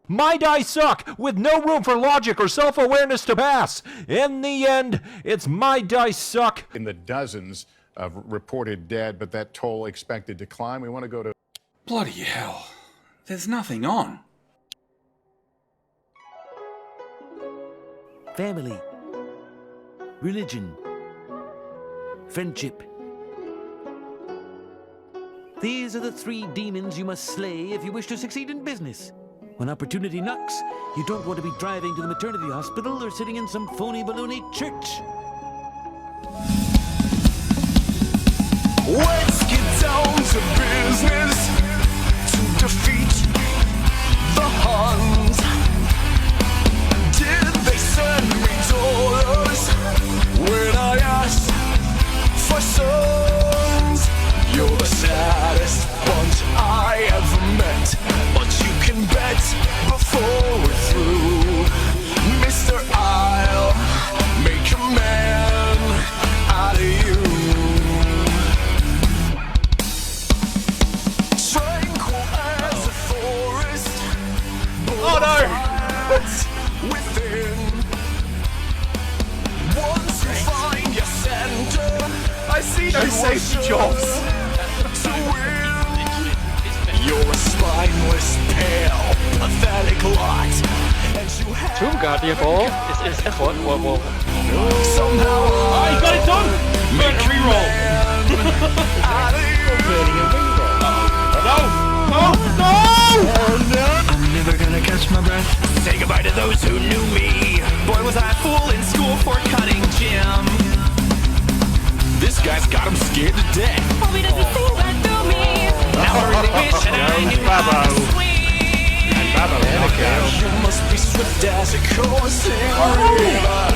My dice suck, with no room for logic or self-awareness to pass. In the end, it's my dice suck. In the dozens of reported dead, but that toll expected to climb. We want to go to... Bloody hell. There's nothing on. Family, religion, friendship. These are the 3 demons you must slay if you wish to succeed in business. When opportunity knocks, you don't want to be driving to the maternity hospital or sitting in some phony baloney church. Let's get down to business to defeat the Huns. Did they send me dollars when I asked for sons? You're the saddest bunch I ever met, but you can bet before we're through, Mr. I'll make a man out of you. Tranquil as a forest, Oh no! within. Once you find your center, I see no safety jobs. to win. You're a spineless, pale, pathetic lot, and you have Guardian is effort. Whoa. somehow Oh, you got it done! Burn a reroll! out of No! I'm never gonna catch my breath. Say goodbye to those who knew me. Boy, was I a fool in school for cutting Jim. This guy's got him scared to death. Hope he doesn't see right through me. Now I really wish that I knew how to swing. You must be swift as a coursing river,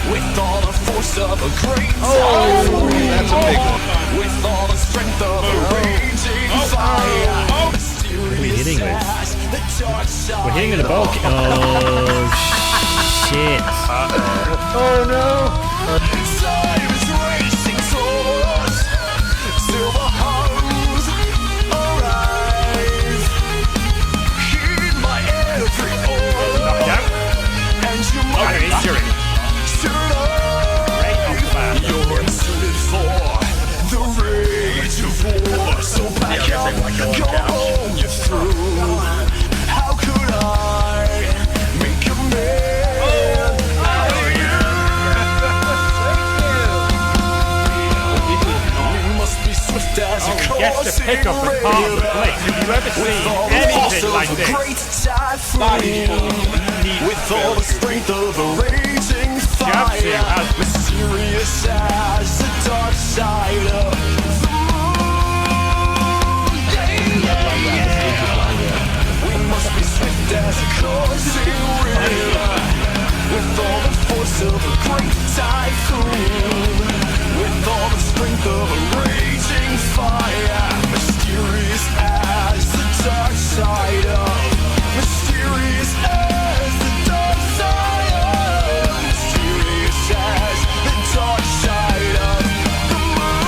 with all the force of a great typhoon. That's a big one. With all the strength of a raging fire. Mysterious hitting this? as the dark side. We're hitting the bulk. Oh, shit. Oh no! Time is racing towards silver Huns arise. Heed my every order, and you might survive. You're intended for the rage of war, so back up, go home, you're through. How could I make a man out of you? You must be swift as a Yes, the pickup is part of the place. Have you ever seen anything like this? Great typhoon, with all the strength of a raging fire, mysterious as the dark side of the moon. We must be swift as a coursing river, with all the force of a great typhoon, with all the strength of a raging fire, mysterious as the dark side of, mysterious as the dark side of, mysterious as the dark side of the moon.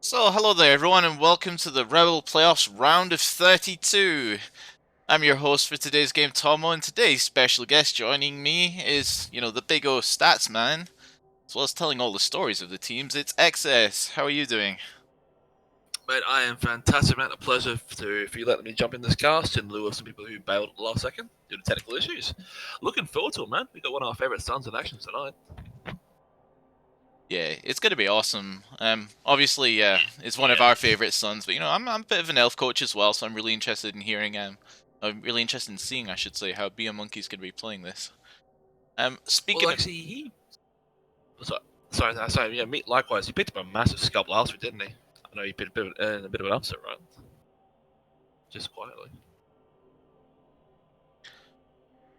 So, hello there everyone and welcome to the ReBBL Playoffs round of 32. I'm your host for today's game, Tomo, and today's special guest joining me is, the big O stats man, as well as telling all the stories of the teams. It's XS. How are you doing? Mate, I am fantastic, mate. A pleasure for you letting me jump in this cast in lieu of some people who bailed at the last second due to technical issues. Looking forward to it, man. We got one of our favourite sons in action tonight. Yeah, it's going to be awesome. Obviously, it's one of our favourite sons, but I'm a bit of an elf coach as well, so I'm really interested in hearing. I'm really interested in seeing, I should say, how Be a Monkey's going to be playing this. Speaking Well, of... actually, sorry. Yeah, me likewise. He picked up a massive scalp last week, didn't he? I know he picked a bit of an upset, right? Just quietly.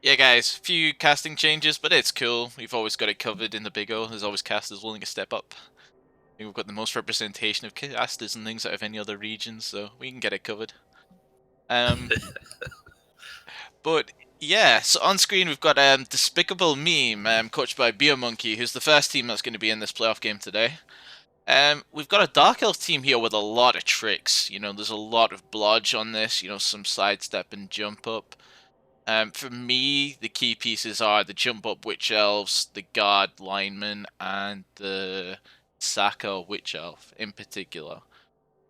Yeah, guys, few casting changes, but it's cool. We've always got it covered in the Big O. There's always casters willing to step up. I think we've got the most representation of casters and things out of any other region, so we can get it covered. But Yeah, so on screen we've got Despicable Meme, coached by Beer Monkey, who's the first team that's going to be in this playoff game today. We've got a Dark Elf team here with a lot of tricks. There's a lot of blodge on this, some sidestep and jump up. For me, the key pieces are the jump up Witch Elves, the Guard Lineman, and the Saka Witch Elf in particular.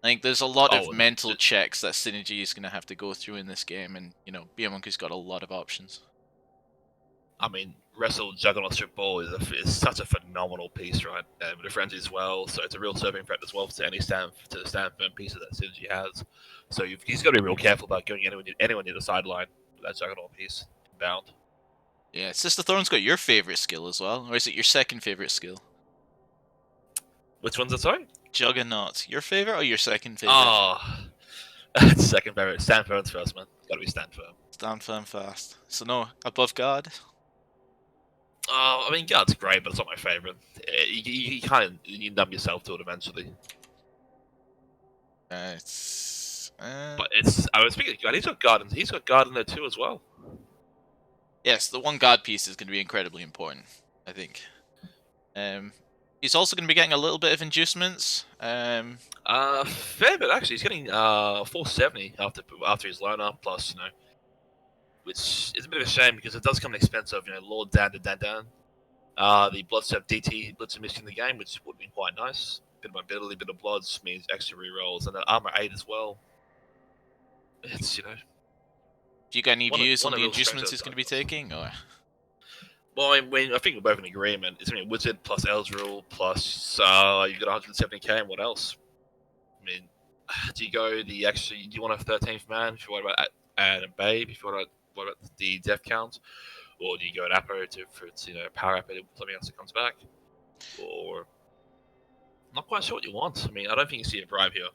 I think there's a lot of mental checks that Synergy is going to have to go through in this game, and, Beer Monkey's got a lot of options. I mean, Wrestle Juggernaut Strip Ball is such a phenomenal piece, right? With the frenzy as well, so it's a real serving threat as well to any stand firm pieces that Synergy has. So he's got to be real careful about going anyone near the sideline with that Juggernaut piece bound. Yeah, Sister Thorn's got your favorite skill as well, or is it your second favorite skill? Which one's it, sorry? Juggernaut. Your favorite or your second favorite? Oh, second favorite. Stand firm first, man. Gotta be stand firm. Stand firm fast. So no, above guard? Oh, I mean, guard's great, but it's not my favorite. You kind of numb yourself to it eventually. But I was speaking of guard. He's got guard in there too as well. Yes, the one guard piece is going to be incredibly important, I think. He's also going to be getting a little bit of inducements. Fair bit actually. He's getting 470 after his loan up, plus which is a bit of a shame because it does come at the expense of Lord Dan. The Bloodstep DT Blitzer missing the game, which would have been quite nice. Bit of mobility, bit of bloods means extra rerolls, and then armor 8 as well. It's Do you got any views on the inducements he's going to be taking, or? Well, I think we're both in agreement. It's going to be Wizard plus Eldril plus you've got 170k, and what else? I mean, do you go the extra? Do you want a 13th man if you worry about and Babe? If you want about the death count, or do you go an Apo for power Apo something else that comes back, or not quite sure what you want. I mean, I don't think you see a bribe here.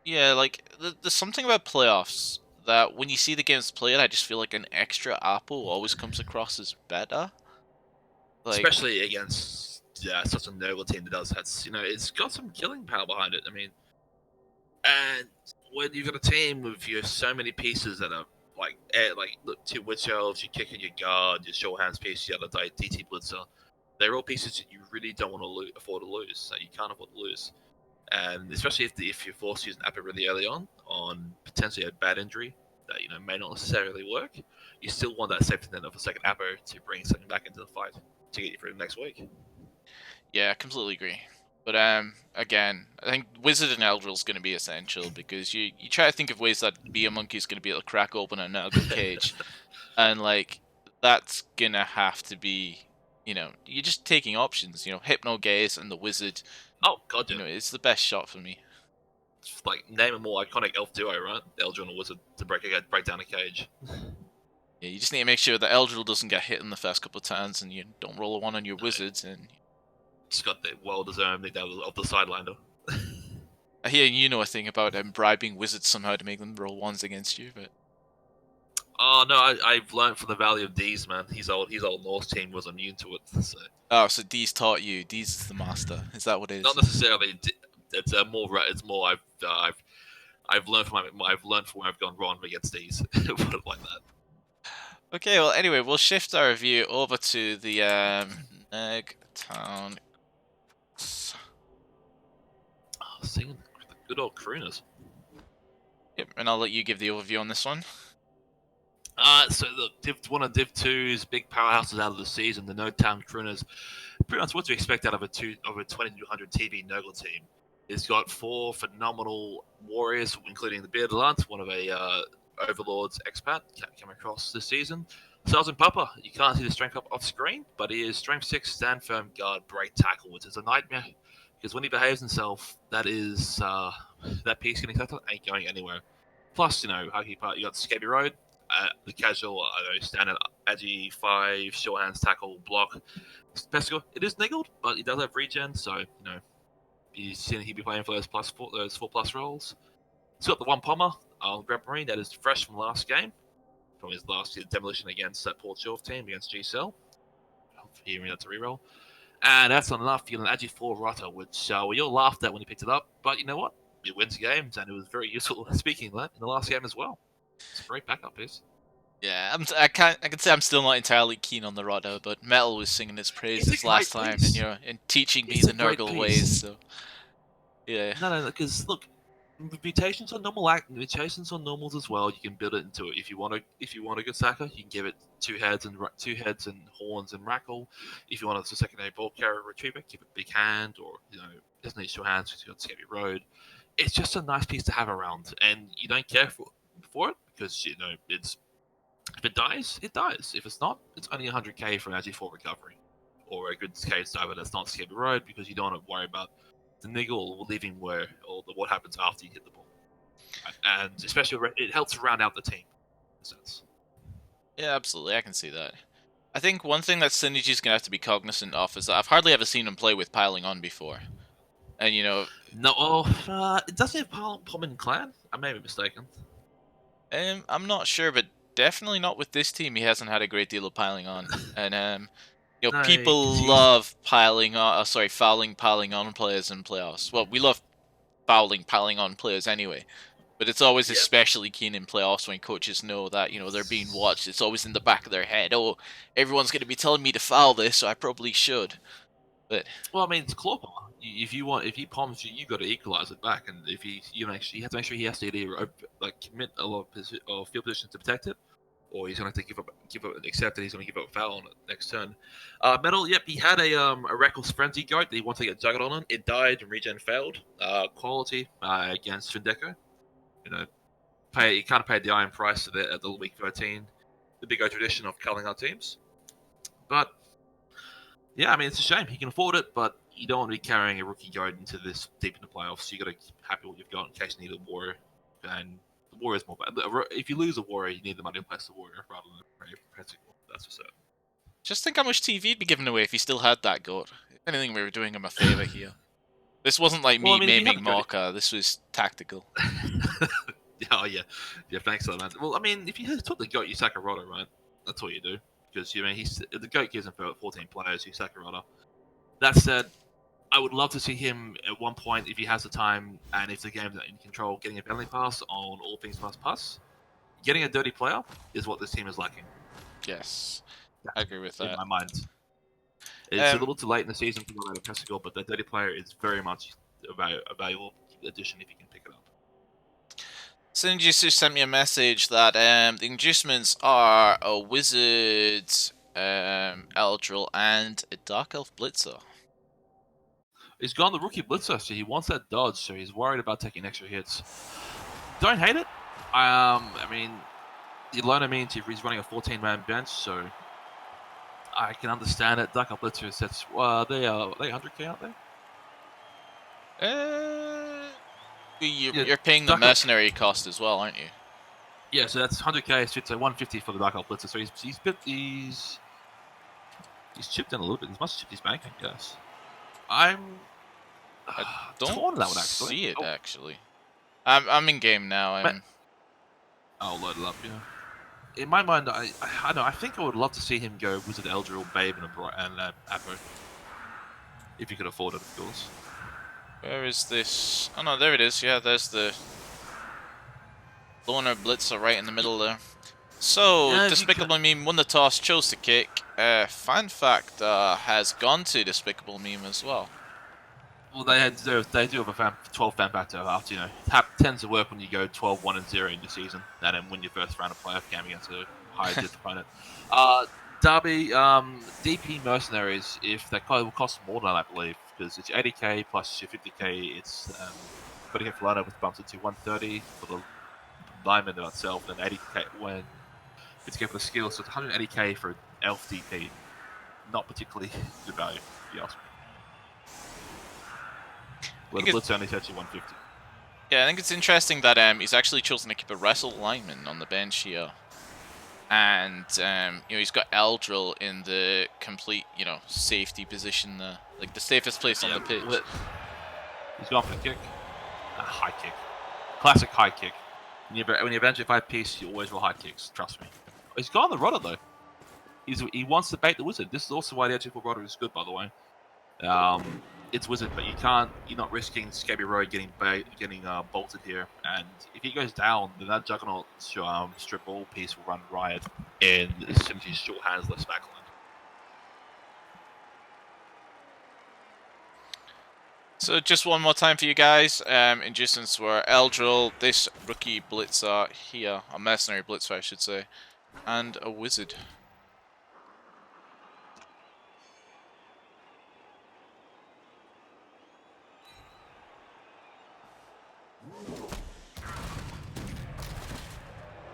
Yeah, like there's something about playoffs that when you see the games played, I just feel like an extra Apo always comes across as better. Especially against such a noble team that does have, it's got some killing power behind it. I mean, and when you've got a team with so many pieces that are look, 2 Witch Elves, your Kicker, your Guard, your Short Hands piece, your other DT Blitzer, they're all pieces that you really don't want to afford to lose. So you can't afford to lose. And especially if you're forced to use an Apo really early on potentially a bad injury that may not necessarily work, you still want that safety net of a second Apo to bring something back into the fight to get you through the next week. Yeah, I completely agree. But again, I think Wizard and Eldril is going to be essential because you try to think of ways that Beer Monkey is going to be able to crack open a Nurgle cage, and that's gonna have to be, you're just taking options. Hypno Gaze and the Wizard. Oh god, yeah. It's the best shot for me. It's name a more iconic elf duo, right? Eldril and a Wizard to break down a cage. Yeah, you just need to make sure that Eldril doesn't get hit in the first couple of turns, and you don't roll a 1 on your Wizards, and just got the well-deserved nickname of the sidelander. I hear a thing about bribing Wizards somehow to make them roll 1s against you, but oh no, I've learned from the Valley of D's, man. His old Norse team was immune to it. So. Oh, so D's taught you. D's is the master. Is that what it is? Not necessarily. It's more. It's more. I've learned from where I've gone wrong against D's. Put it like that. Okay. Well, anyway, we'll shift our review over to the Nurgtown. Singing the good old crooners. Yep, and I'll let you give the overview on this one. So look, Div 1 and Div 2's big powerhouses out of the season. The Nurgtown Crooners, pretty much what to expect out of a 2200 TV Nurgle team. It's got 4 phenomenal warriors, including the Bearded Lunt, one of a Overlord's expat, came across this season. Sergeant Papa, you can't see the strength up off screen, but he is strength 6, stand firm, guard, break, tackle, which is a nightmare. Because when he behaves himself, that piece getting settled ain't going anywhere. Plus, Huggy Part, you got Scabby Road, the casual, standard Agi 5, short hands, tackle, block. Pesticle, it is niggled, but he does have regen, so, he'd be playing for those 4+ rolls. He's got the 1 Pommer, Grab Marine, that is fresh from last game, from his last demolition against that Port Shelf team against G-Cell. Hearing that's a reroll. And that's not enough. You got an Agi 4 Rotter, which we all laughed at when he picked it up, but you know what? It wins games, and it was very useful, speaking of that, in the last game as well. It's a great backup piece. Yeah, I can say I'm still not entirely keen on the Rotto, but Metal was singing its praises last time, and and teaching me the Nurgle ways. So yeah. No, because look, mutations on mutations on normals as well. You can build it into it if you want to. If you want a good Saka, you can give it two heads and horns and Rackle. If you want a secondary ball carrier retriever, give it big hand, or it doesn't need two hands because you got Scabby Road. It's just a nice piece to have around, and you don't care for it because it's. If it dies, it dies. If it's not, it's only 100k for an AG4 recovery. Or a good case diver that's not Scabby Road because you don't want to worry about the niggle or leaving what happens after you hit the ball. And especially, it helps round out the team. In a sense. Yeah, absolutely. I can see that. I think one thing that Synergy's going to have to be cognizant of is that I've hardly ever seen him play with piling on before. And, No, it doesn't have Pullman Clan? I may be mistaken. I'm not sure, but definitely not with this team. He hasn't had a great deal of piling on. And, No, people love fouling piling on players in playoffs. Well, we love piling on players anyway. But it's always especially keen in playoffs when coaches know that, they're being watched. It's always in the back of their head. Oh, everyone's going to be telling me to foul this, so I probably should. But well, I mean, it's claw power. If he palms you, got to equalize it back. And if you have to make sure he has to either commit a lot of field positions to protect it, or he's going to give up, accept that he's going to give up a foul on it next turn. Metal, yep, he had a Reckless Frenzy goat that he wanted to get Juggernaut on. It died and regen failed. Quality against Findeco. He kind of paid the iron price at the week 13, the big old tradition of culling our teams. But yeah, I mean, it's a shame. He can afford it, but you don't want to be carrying a rookie goat into this deep in the playoffs. So you got to keep happy with what you've got in case you need a warrior. And the warrior's more bad. If you lose a warrior, you need the money to place the warrior rather than a Pentacle. That's for certain. Just think how much TV would be given away if he still had that goat. If anything, we were doing him a favor here. This wasn't like me maiming Marka. This was tactical. Oh yeah, thanks for that, man. Well, I mean, if you took the goat, you sack a Rotter, right? That's all you do, because the goat gives him for 14 players. You sack a Rotter. That said, I would love to see him at one point if he has the time and if the game's in control, getting a penalty pass on all things must pass. Getting a dirty player is what this team is lacking. Yes, I agree with that. In my mind, it's a little too late in the season to go out of Pentacle, but the dirty player is very much a valuable addition if you can pick it up. Synergy just sent me a message that the inducements are a Wizard, Eldril, and a Dark Elf Blitzer. He's gone the rookie Blitzer, so he wants that dodge, so he's worried about taking extra hits. Don't hate it. I mean, the Lona means he's running a 14-man bench, so I can understand it. Dark Elf Blitzer sets, are they 100k out there? You're paying the mercenary cost as well, aren't you? Yeah, so that's 100k, so 150 for the Dark Elf Blitzer. So he's chipped in a little bit. He must have chipped his bank, I guess. I don't see it actually. I'm in game now. I'll load it up. Yeah. In my mind, I don't know. I think I would love to see him go Wizard Eldril, Babe, and Apo. If you could afford it, of course. Where is this? Oh no, there it is. Yeah, there's the Loner Blitzer right in the middle there. So, Despicable Meme won the toss, chose to kick. Fan fact has gone to Despicable Meme as well. Well, they do have a 12 fan factor after, tends to work when you go 12-1-0 in your season, and then win your first round of playoff game against a higher dip opponent. Derby, DP Mercenaries, if that will cost more than that, I believe, because it's 80k plus your 50k, it's 30k for Lana, which bumps it to 130 for the lineman itself, and 80k when 50k for the skill, so it's 180k for Elf DP. Not particularly good value, if you ask me. Well, the Blitz only sets you 150. Yeah, I think it's interesting that he's actually chosen to keep a Wrestle lineman on the bench here. And, he's got Eldril in the complete, safety position there. Like, the safest place on the pitch. He's gone for the kick. A high kick. Classic high kick. When you bench a 5-piece, you always roll high kicks. Trust me. He's gone the Rodder, though. He wants to bait the Wizard. This is also why the Edge for Rodder is good, by the way. it's Wizard, but you're not risking Scabby Road getting bolted here. And if he goes down, then that Juggernaut strip ball piece will run riot, and as soon as he short hands left backline. So just one more time for you guys. Inducements were Eldril, this rookie blitzer here, a mercenary blitzer I should say, and a wizard.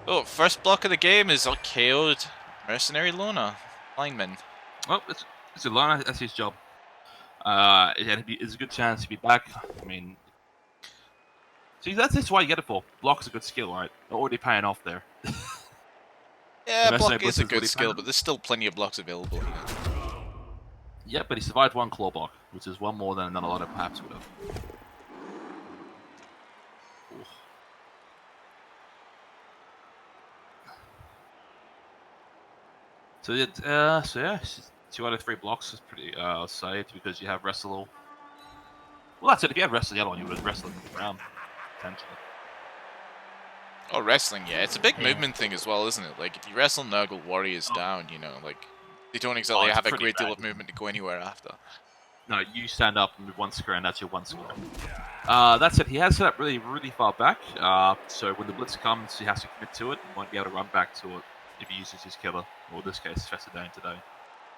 Oh, first block of the game is a KO'd mercenary loner lineman. Well, it's a loner. That's his job. It's a good chance to be back. I mean, see, that's why you get it for. Block's a good skill, right? They're already paying off there. Yeah, block is a good skill, but there's still plenty of blocks available here. Yeah, but he survived one claw block, which is one more than a lot of perhaps would have. So yeah, 2 out of 3 blocks is pretty saved because you have wrestle. Well, that's it. If you had wrestle the other one, you would wrestle the ground potentially. Oh, wrestling, yeah. It's a big movement thing as well, isn't it? Like, if you wrestle Nurgle Warriors down, you know, like, they don't exactly have a great deal of movement to go anywhere after. No, you stand up and move one square, and that's your one square. That's it. He has set up really, really far back, so when the blitz comes, he has to commit to it and won't be able to run back to it if he uses his killer, or in this case, Fester Dane today.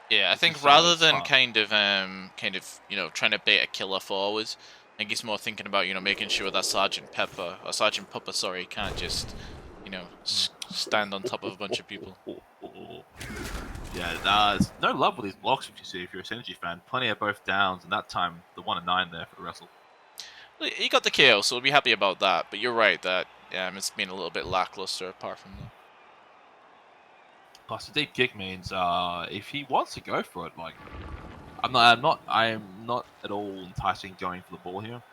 Yeah, I think rather than kind of, you know, trying to bait a killer forward, I think he's more thinking about, you know, making sure that Sergeant Pupper, sorry, can't just, you know, stand on top of a bunch of people. Yeah, there's no love with these blocks, which you see if you're a Synergy fan. Plenty of both downs, and that time, the 1 and 9 there for the wrestle. He got the KO, so we'll be happy about that, but you're right that it's been a little bit lackluster apart from that. Plus, the deep kick means if he wants to go for it, like I'm not at all enticing going for the ball here,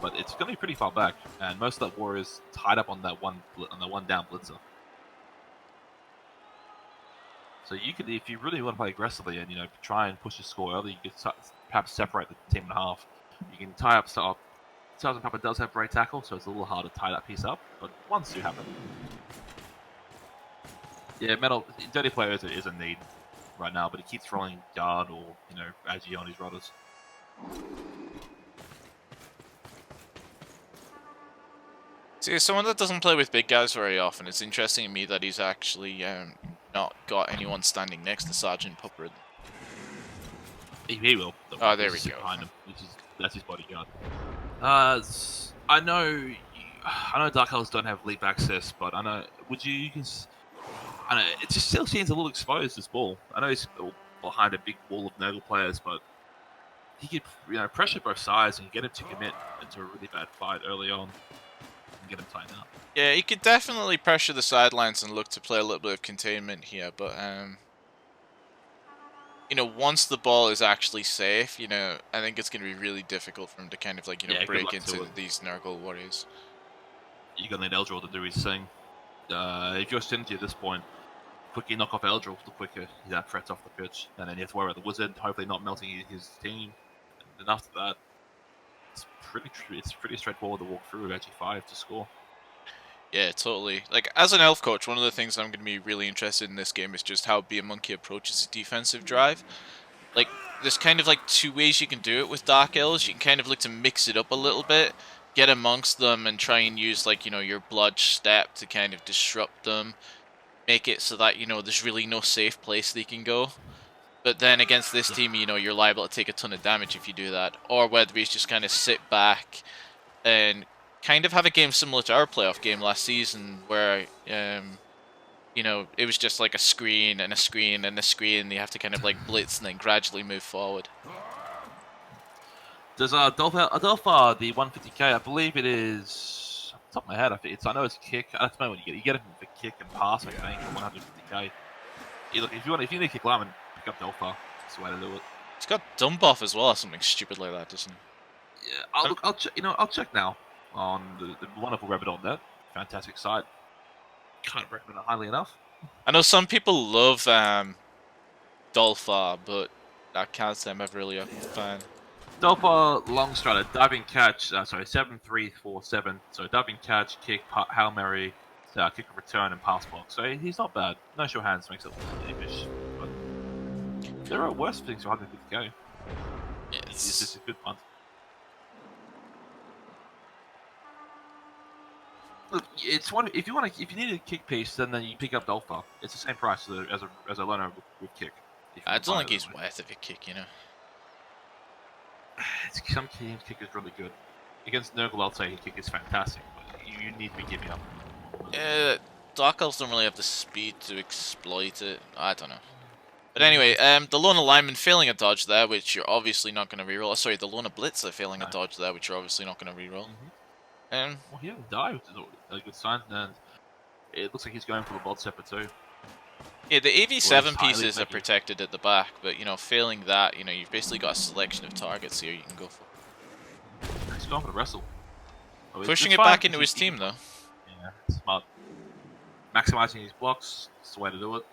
but it's going to be pretty far back, and most of that war is tied up on that one down blitzer. So you could, if you really want to play aggressively and try and push the score early, you could perhaps separate the team in half. You can tie up stuff. Sergeant Papa does have great tackle, so it's a little hard to tie that piece up, but ones do happen. Yeah, Dirty Player is a need right now, but he keeps rolling guard or, Agi on his rodders. See, as someone that doesn't play with big guys very often, it's interesting to me that he's actually not got anyone standing next to Sergeant Pupper. He will. Oh, there we go. Behind him, that's his bodyguard. I know Dark Elves don't have leap access, but I know it just still seems a little exposed, this ball. I know he's behind a big wall of Nurgle players, but he could pressure both sides and get him to commit into a really bad fight early on and get him tied up. Yeah, he could definitely pressure the sidelines and look to play a little bit of containment here, but once the ball is actually safe, I think it's going to be really difficult for him to kind of break into these Nurgle Warriors. You're going to need Eldril to do his thing. If you're Synergy at this point, quickly knock off Eldril, the quicker that threat's off the pitch. And then you have to worry about the Wizard, hopefully not melting his team. And after that, it's pretty straightforward to walk through with Agi5 to score. Yeah, totally. Like, as an elf coach, one of the things I'm going to be really interested in this game is just how Be a Monkey approaches his defensive drive. Like, there's kind of two ways you can do it with Dark Elves. You can kind of look to mix it up a little bit, get amongst them and try and use your Blood Step to kind of disrupt them, make it so that there's really no safe place they can go. But then against this team, you're liable to take a ton of damage if you do that. Or whether we just kind of sit back and kind of have a game similar to our playoff game last season where it was just like a screen and a screen and a screen. You have to kind of blitz and then gradually move forward. Does Adelpha the 150k? I believe it is off the top of my head. I know it's kick. I don't know what you get it for kick and pass. I think 150k. Look, if you need to kick lineman, pick up Delpha. That's the way to do it. It's got dump off as well, something stupid like that, doesn't it? Yeah, I'll check now on the wonderful ReBBL.net. Fantastic site. Can't recommend it highly enough. I know some people love Dolphar, but I can't say I'm ever really a fan. Dolpha long strider, diving catch, 7-3-4-7. So diving catch, kick, Hail Mary, kick and return, and pass block. So he's not bad. No sure hands makes it impish. But there are worse things for 150 to go. It's just a good punt. Look, it's one. If you need a kick piece, then you pick up Dolpha. It's the same price as a learner with kick. I don't think he's worth of a kick, you know. Some teams kick is really good. Against Nurgle, I'll say his kick is fantastic, but you need to be giving up. Dark Elves don't really have the speed to exploit it. I don't know. But anyway, the Lona Lineman failing a dodge there, which you're obviously not going to reroll. Sorry, the Lona Blitzer failing a dodge there, which you're obviously not going to reroll. Well, he didn't die, which is a good sign, and it looks like he's going for the Blood Scepter too. Yeah, the AV7 pieces are protected at the back, but, you know, failing that, you know, you've basically got a selection of targets here you can go for. He's going for the wrestle. Pushing it back into his team, though. Yeah, smart. Maximizing his blocks, that's the way to do it.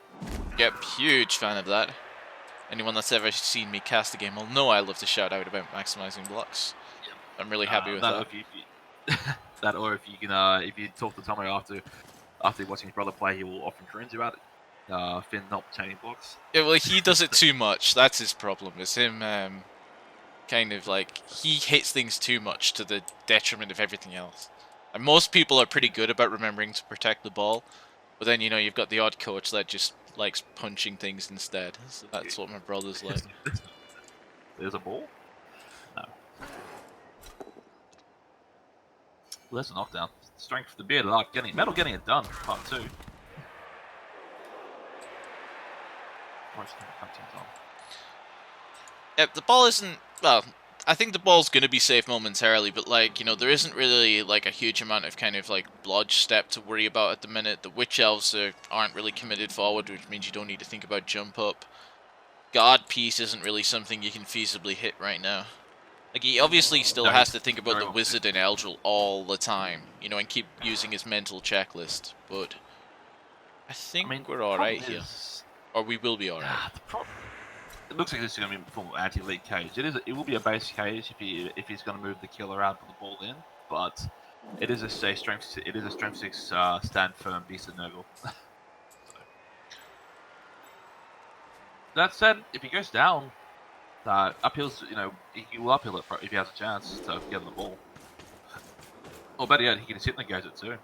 Yep, huge fan of that. Anyone that's ever seen me cast a game will know I love to shout out about maximizing blocks. Yep. I'm really happy with that. That, or if you can, if you talk to Tomo after watching his brother play, he will often cringe about it. Finn not chaining blocks. Yeah, well, he does it too much. That's his problem. It's him, kind of like, he hits things too much to the detriment of everything else. And most people are pretty good about remembering to protect the ball, but then, you know, you've got the odd coach that just likes punching things instead. So that's what my brother's like. There's a ball? No. Well, there's a knockdown. Strength for the beard, like Metal getting it done, part 2. Yeah, the ball isn't, well, I think the ball's going to be safe momentarily, but, like, you know, there isn't really, like, a huge amount of kind of, like, blodge step to worry about at the minute. The Witch Elves aren't really committed forward, which means you don't need to think about jump up. Guard piece isn't really something you can feasibly hit right now. Like, he obviously still has to think about the Wizard and Eldril all the time, you know, and keep using his mental checklist, but I think we're alright here. Or we will be alright. It looks like this is going to be a full anti-elite cage. It will be a base cage if he's going to move the killer out, put the ball in. But it is a strength 6 stand firm beast of Nurgle. That said, if he goes down, uphills, you know, he will uphill it if he has a chance to get on the ball. Or better yet, he can just hit and negate it too.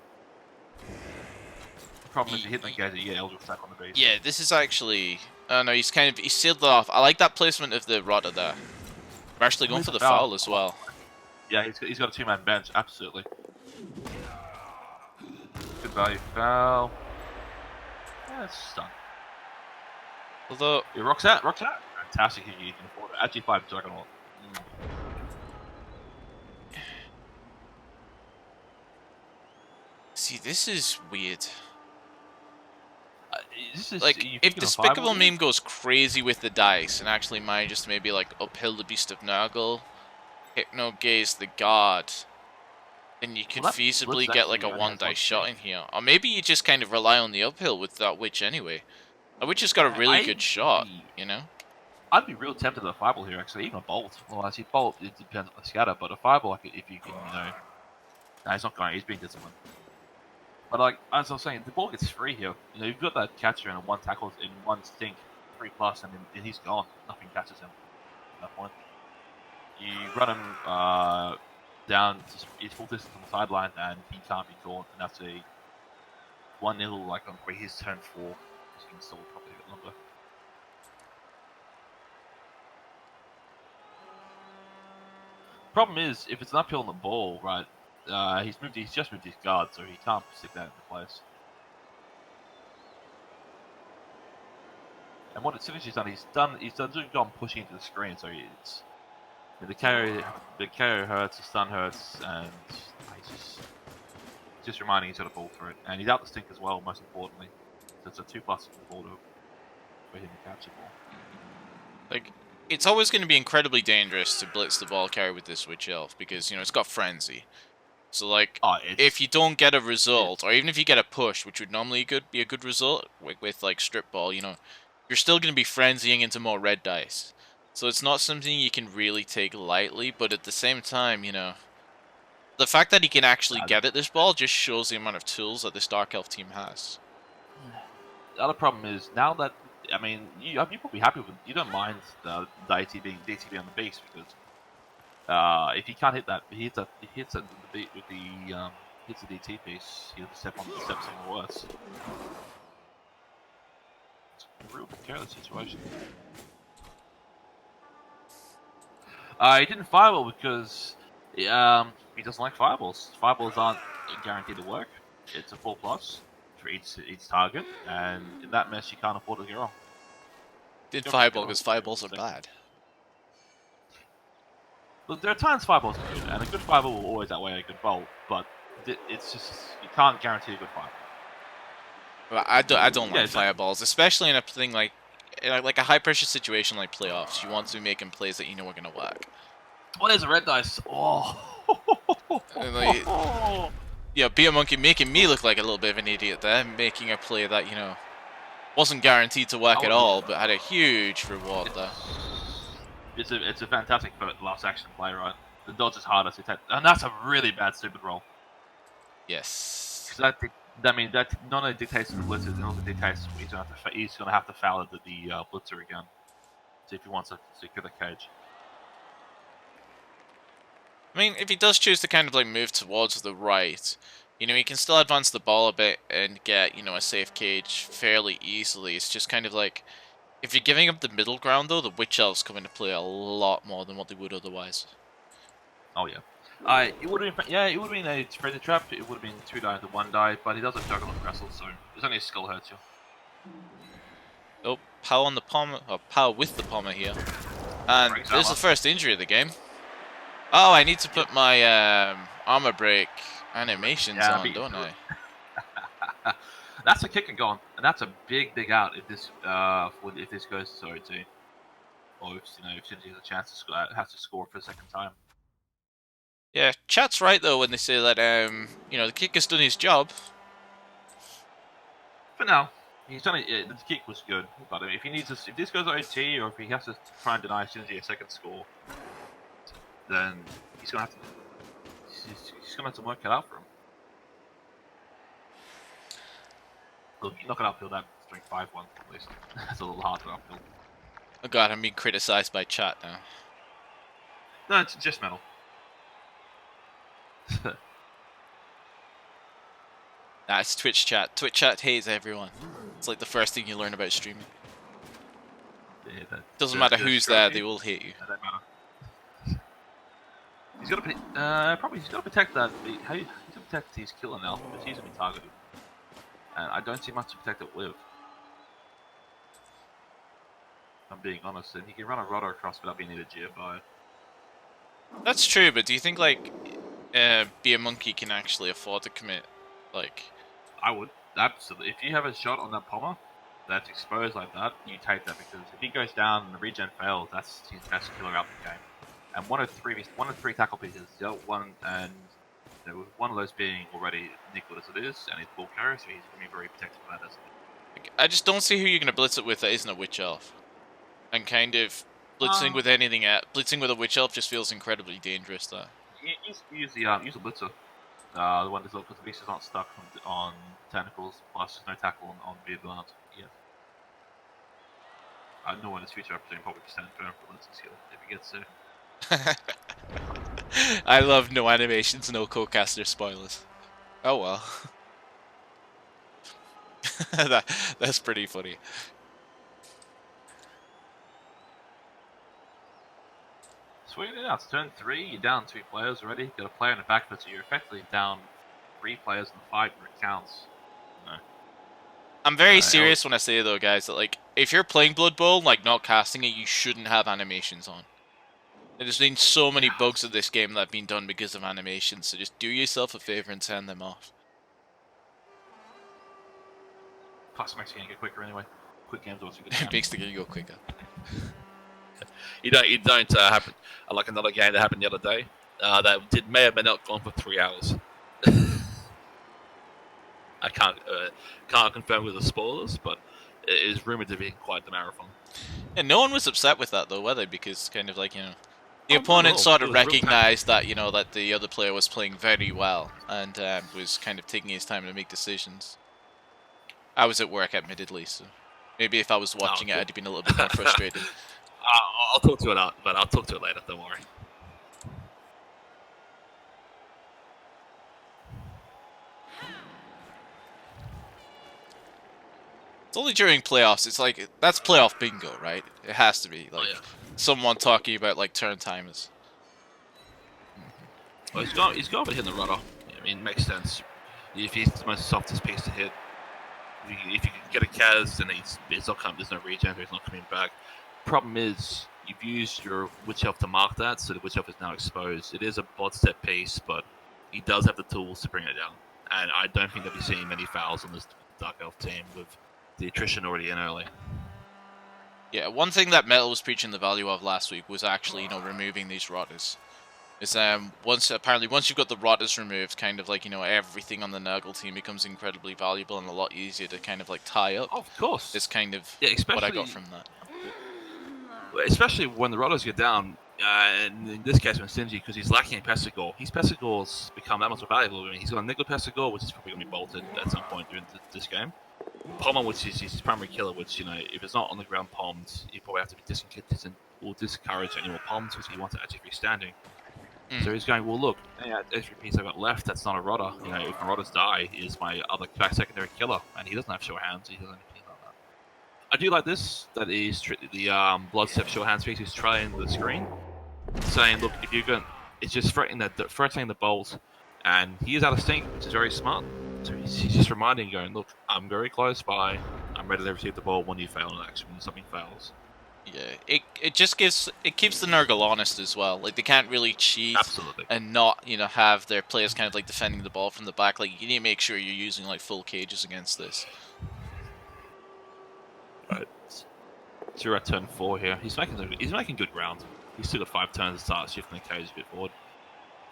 The problem is you hit and negate it, you get Eldritch stack on the beast. Yeah, this is actually... Oh no, he's sealed it off. I like that placement of the Rotter there. We're actually going for the foul as well. Yeah, he's got a 2-man bench, absolutely. Good value foul. Yeah, it's done. Although... He rocks out. Fantastic if you can afford it. Actually 5 Juggernaut. See, this is weird. This is, like, if Despicable Meme goes crazy with the dice and actually manages to maybe, like, uphill the Beast of Nurgle, Hypno Gaze the Guard, then you could feasibly get, like, a 1-dice shot in here. Or maybe you just kind of rely on the uphill with that Witch anyway. That Witch has got a really good shot, you know? I'd be real tempted with a Fireball here, actually. Even a Bolt. Well, actually, Bolt, it depends on the scatter, but a Fireball, like, if you can, you know... No, he's not going, he's being disciplined. But, like, as I was saying, the ball gets free here. You know, you've got that catcher in 1 tackle, in 1 stink, 3+, and he's gone. Nothing catches him at that point. You run him down, he's full distance on the sideline, and he can't be caught, and that's a 1-0, like, on where his turn 4. He's going to stall probably a bit longer. Problem is, if it's an uphill on the ball, right, he's just moved his guard, so he can't stick that into place. And what Synergy's done, he's gone pushing into the screen, so it's the KO hurts, the stun hurts, and he's just reminding he's got to fall through it. And he's out the stink as well, most importantly. So it's a 2+ for the ball for him to catch the ball. Like, it's always going to be incredibly dangerous to blitz the ball carrier with this Witch Elf, because, you know, it's got Frenzy. So, like, if you don't get a result, or even if you get a push, which would normally be a good result with like, Strip Ball, you know, you're still going to be frenzying into more red dice. So it's not something you can really take lightly, but at the same time, you know, the fact that he can actually get at this ball just shows the amount of tools that this Dark Elf team has. The other problem is now that you'll be happy with. You don't mind the DT being on the base because if he can't hit that, he hits the DT piece. He'll step somewhere worse. It's a real careless situation. He didn't fireball because he doesn't like fireballs. Fireballs aren't guaranteed to work. It's a 4+ for each target, and in that mess you can't afford to go wrong. Didn't fireball because fireballs are bad. Look, there are times fireballs are good, and a good fireball will always outweigh a good bolt, but it's just you can't guarantee a good fireball. Well, I don't like fireballs, especially in a thing like a high pressure situation like playoffs. You want to be making plays that you know are gonna work. Oh, there's a red dice. Oh. Yeah, Be a Monkey making me look like a little bit of an idiot there, making a play that, you know, wasn't guaranteed to work at all, but had a huge reward there. It's a fantastic last action play, right? The dodge is harder to take, and that's a really bad stupid roll. Yes. That not only dictates the blitzer, it also dictates he's gonna have to foul the blitzer again, see if he wants to secure the cage. I mean, if he does choose to kind of like move towards the right, you know, he can still advance the ball a bit and get, you know, a safe cage fairly easily. It's just kind of like, if you're giving up the middle ground though, the Witch Elves come into play a lot more than what they would otherwise. Oh yeah. It would have been a treasure trap. It would have been 2 die to 1 die, but he does have Juggle and Wrestle, so there's only a skull hurts you. Oh, power on the pommer, or power with the pommer here, and there's the first injury of the game. Oh, I need to put my armor break animations on, don't I? That's a kick and gone, and that's a big out if this goes to ReBBL, or if Shinji has a chance to score for the second time. Yeah, chat's right though when they say that you know, the kick has done his job. For now, he's done it. The kick was good, but if this goes OT, or if he has to try and deny Shinji a second score, then he's gonna have to work it out for him. Look, you're not gonna uphill that strength 5 one at least. It's a little hard to uphill. Oh god, I'm being criticized by chat now. No, it's just metal. Nah, it's Twitch chat. Twitch chat hates everyone. It's like the first thing you learn about streaming. Yeah, doesn't matter who's there, they will hate you. That don't matter. He's got to protect that. He's got to protect his killer now because he's going to be targeted, and I don't see much to protect it with. I'm being honest, and he can run a rotor across without being needed GFI. That's true, but do you think like Be a Monkey can actually afford to commit? Like, I would absolutely. If you have a shot on that pommer that's exposed like that, you take that because if he goes down and the regen fails, that's his best killer out the game. And one of three tackle pieces, dealt one, and with one of those being already nickeled as it is, and he's full carry, so he's going to be very protective of that. I just don't see who you're going to blitz it with that isn't a Witch Elf. And kind of blitzing with anything blitzing with a Witch Elf just feels incredibly dangerous there. Use a blitzer. The one that's because the beasts aren't stuck on tentacles, plus there's no tackle on ReBBL yet. I know in his future I presume probably stand firm for blitzing skill if he gets to. I love no animations, no co-caster spoilers. Oh well. That's pretty funny. Sweet, yeah, it's turn 3, you're down 2 players already, got a player in the back foot, so you're effectively down 3 players in the fight where it counts. No. I'm very serious when I say though, guys, that like, if you're playing Blood Bowl, like not casting it, you shouldn't have animations on. There's been so many bugs of this game that have been done because of animations, so just do yourself a favor and turn them off. Plus it makes the game go quicker anyway. Quick games also good. It makes the game go quicker. You don't happen like another game that happened the other day. That may have been not gone for 3 hours. I can't confirm with the spoilers, but it is rumored to be quite the marathon. And no one was upset with that though, were they? Because kind of like, you know, the Oh, opponent no, sort it of was real recognized that, you know, that the other player was playing very well and was kind of taking his time to make decisions. I was at work, admittedly, so maybe if I was watching it, cool. I'd have been a little bit more frustrated. I'll talk to it out, but I'll talk to it later. Don't worry. It's only during playoffs. It's like, that's playoff bingo, right? It has to be. Like, someone talking about, like, turn timers. Well, he's got to hit the rudder. I mean, it makes sense. If he's the most softest piece to hit, if you can get a Kaz, then it's not coming. There's no regen, so he's not coming back. Problem is, you've used your Witch Elf to mark that, so the Witch Elf is now exposed. It is a blood step piece, but he does have the tools to bring it down. And I don't think they'll be seeing many fouls on this Dark Elf team with the attrition already in early. Yeah, one thing that Metal was preaching the value of last week was actually, you know, removing these rotters. Is once you've got the rotters removed, kind of like, you know, everything on the Nurgle team becomes incredibly valuable and a lot easier to kind of like tie up. Oh, of course. Is kind of especially what I got from that. Especially when the rotters get down, and in this case when Stingy, because he's lacking in Pestigore. His Pestigor's become that much more valuable. I mean, he's got a Nickel Pestigore, which is probably going to be bolted at some point during this game. Pommer, which is his primary killer, which, you know, if it's not on the ground pommed, you probably have to be discourage any more pomms because he wants it actually freestanding. So he's going, well, look, every piece I've got left that's not a rotter, you know, if my rotters die, is my other secondary killer, and he doesn't have sure hands, he doesn't have anything like that. I do like this, that is the Bloodstep sure hands piece is trailing the screen, saying, look, if you're going, it's just threatening the bolt, and he is out of sync, which is very smart. So he's just reminding, going, look, I'm very close by, I'm ready to receive the ball when you fail an action, when something fails. Yeah, it keeps the Nurgle honest as well. Like, they can't really cheat and not, you know, have their players kind of like defending the ball from the back. Like, you need to make sure you're using like full cages against this. Right. So we're at turn 4 here. He's making good ground. He's still got 5 turns to start shifting the cage a bit forward.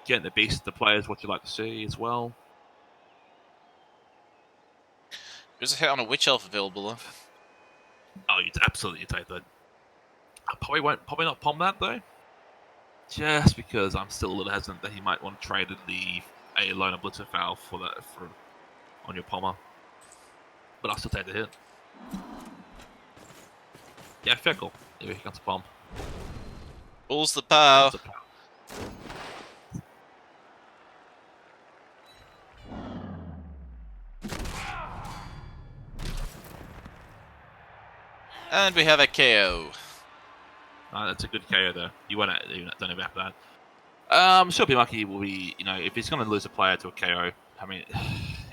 Getting the beast, the players, what you like to see as well. There's a hit on a Witch Elf available though. Oh, you'd absolutely take that. I probably not palm that though. Just because I'm still a little hesitant that he might want to trade a loner blitzer foul for on your pommer. But I'll still take the hit. Yeah, Fickle. Here he comes the bomb. Pulls the power. And we have a KO. That's a good KO though. You don't ever have that. Sure, be lucky. Will be, you know, if he's going to lose a player to a KO. I mean,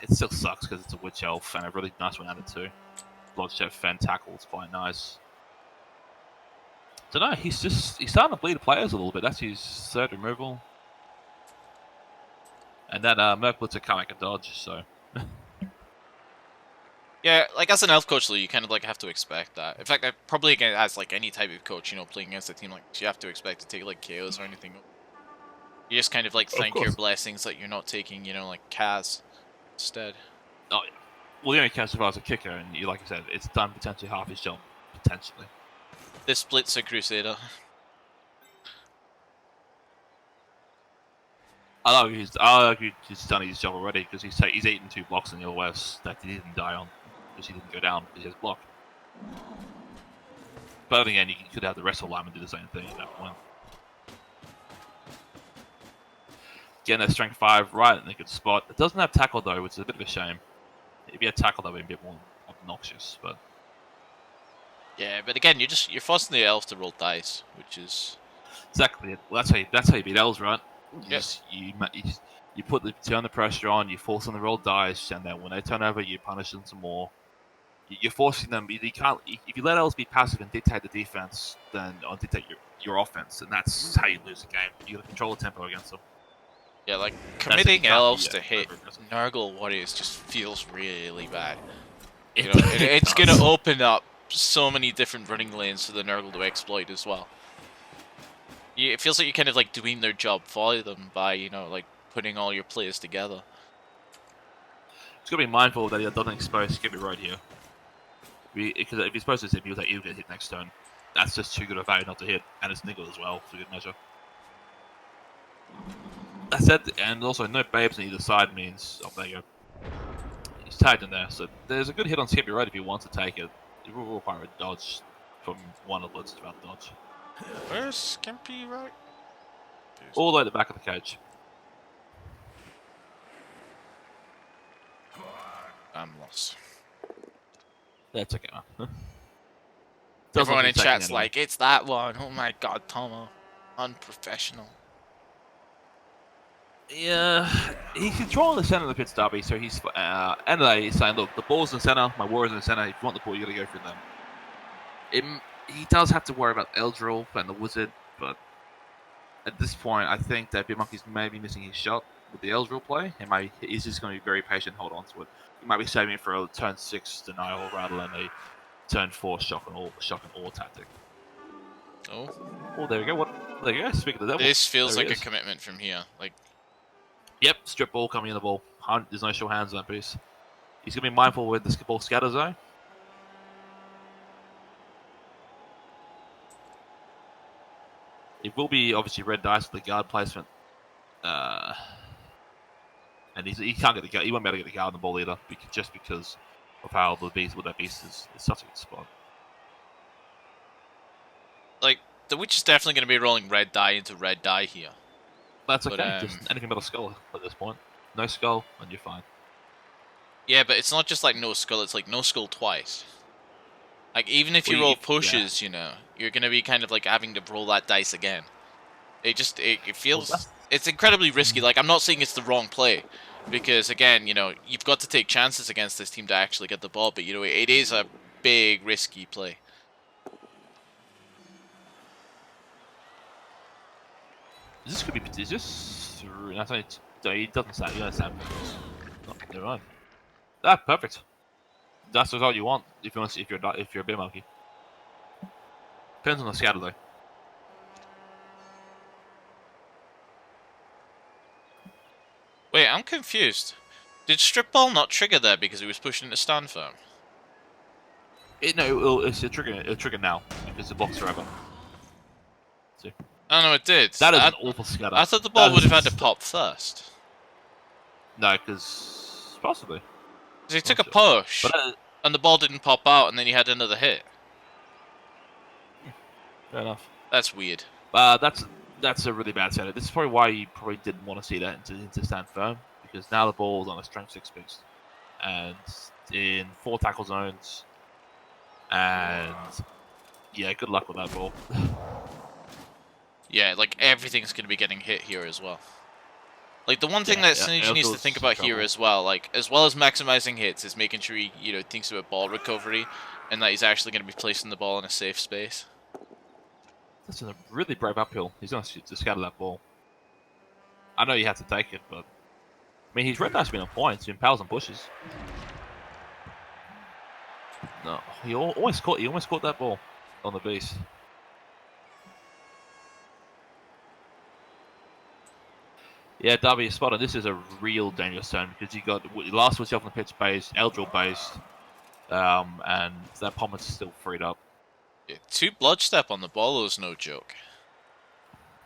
it still sucks because it's a Witch Elf and a really nice one added too. Bloodstep Fen tackle's quite nice. Don't know. He's starting to bleed players a little bit. That's his 3rd removal. And that Merc Blitzer can't make a dodge, so. Yeah, like as an elf coach, though, you kind of like have to expect that. In fact, probably as like any type of coach, you know, playing against a team like this, you have to expect to take like KOs or anything. You just kind of like thank your blessings that you're not taking, you know, like Kaz instead. Oh, yeah. Well, the only Kaz survives a kicker, and like I said, it's done potentially half his job, potentially. This splits a Crusader. I argue he's done his job already because he's eaten 2 blocks in the OS that he didn't die on because he didn't go down because he has block. But again, you could have the rest of the linemen do the same thing at that point. Getting that strength 5 right in a good spot. It doesn't have tackle though, which is a bit of a shame. If you had tackle, that would be a bit more obnoxious, but. Yeah, but again, you're forcing the elf to roll dice, which is exactly it. Well, that's how you beat elves, right? Yes. You turn the pressure on, you force them to roll dice, and then when they turn over, you punish them some more. You're forcing them. You can't. If you let elves be passive and dictate the defense, or dictate your offense, and that's how you lose the game. You got to control the tempo against them. Yeah, like committing elves to hit Nurgle warriors just feels really bad. You know, it's gonna open up so many different running lanes for the Nurgle to exploit as well. It feels like you're kind of like doing their job for them by, you know, like putting all your players together. Just gotta be mindful that he doesn't expose Skippy Road here. Because if he's supposed to zip, he'll get hit next turn. that's just too good a value not to hit, and it's nickel as well for good measure. That said, and also no babes on either side means, oh, there you go. He's tagged in there, so there's a good hit on Skippy Road if he wants to take it. It will require a dodge from one of the let's about dodge. Where's Skimpy right? All the way at the back of the cage. I'm lost. That's okay, man. Everyone in chat's anyway. like, it's that one. Oh my god, Tomo. Unprofessional. Yeah, he's controlling the center of the pits, Derby, so he's anyway, he's saying, look, the ball's in the center, my warrior's in the center, if you want the ball, you gotta go through them. He does have to worry about Eldril and the wizard, but at this point, I think that BitMonkey's maybe missing his shot with the Eldril play. He's just going to be very patient, hold on to it. He might be saving it for a turn 6 denial rather than a turn 4 shock and awe tactic. Oh. Oh, there we go. There you go. Speaking of the devil. This feels like a commitment from here. Like, yep, strip ball coming in the ball. There's no sure hands on that piece. He's going to be mindful with the ball scatter zone. It will be obviously red dice with the guard placement. And he can't get the guard. He won't be able to get the guard on the ball either, just because of how the beast with that beast is such a good spot. like the witch is definitely going to be rolling red die into red die here. That's okay. Just anything but a skull at this point. No skull, and you're fine. Yeah, but it's not just like no skull. It's like no skull twice. Like even if you roll pushes, you know, you're going to be kind of like having to roll that dice again. It feels it's incredibly risky. Like I'm not saying it's the wrong play, because again, you know, you've got to take chances against this team to actually get the ball. But you know, it is a big risky play. This could be. Is this? That's only. He doesn't sound. You don't sound. No, never mind. Ah, perfect. That's the result you want if you're a beer monkey. Depends on the scatter though. Wait, I'm confused. Did strip ball not trigger there because he was pushing into stand firm? It's a trigger. It'll trigger now because the blocks are over. See. Oh no, it did. That is an awful scatter. I thought the ball would have had to pop first. No, because possibly. Because he took a push, and the ball didn't pop out, and then he had another hit. Fair enough. That's weird. That's a really bad setup. This is probably why you probably didn't want to see that into stand firm, because now the ball's on a strength 6 boost, and in 4 tackle zones, and yeah, good luck with that ball. Yeah, like everything's going to be getting hit here as well. Like the one thing that Synergy needs to think about here as well as maximizing hits, is making sure he, you know, thinks about ball recovery, and that he's actually going to be placing the ball in a safe space. That's a really brave uphill. He's going to scatter that ball. I know you have to take it, but I mean, his red dice been on points, in pals and pushes. No, he almost caught that ball on the beast. Yeah, Darby, spot on. This is a real dangerous turn because you got last was off on the pitch base, Eldril based, and that Pommer's still freed up. Yeah, 2 bloodstep on the ball is no joke.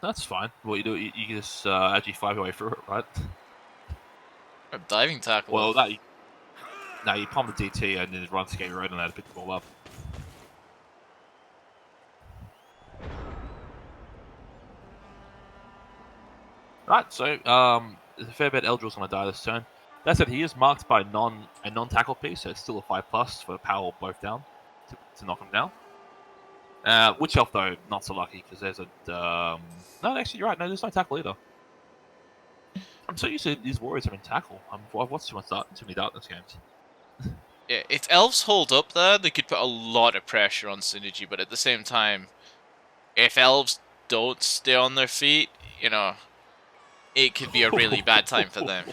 That's fine. What you do, you just actually 5 your way through it, right? A diving tackle. Well, you pump the DT and then run to Skate Road and let it pick the ball up. Right, so there's a fair bit Eldril's going to die this turn. That said, he is marked by a non-tackle piece, so it's still a 5+ for power both down to knock him down. Witch Elf, though, not so lucky, because there's a... no, actually, you're right. No, there's no tackle either. I'm so used to these warriors having tackle. I've watched too many Darkness games. Yeah, if elves hold up there, they could put a lot of pressure on Synergy, but at the same time, if elves don't stay on their feet, you know, it could be a really bad time for them.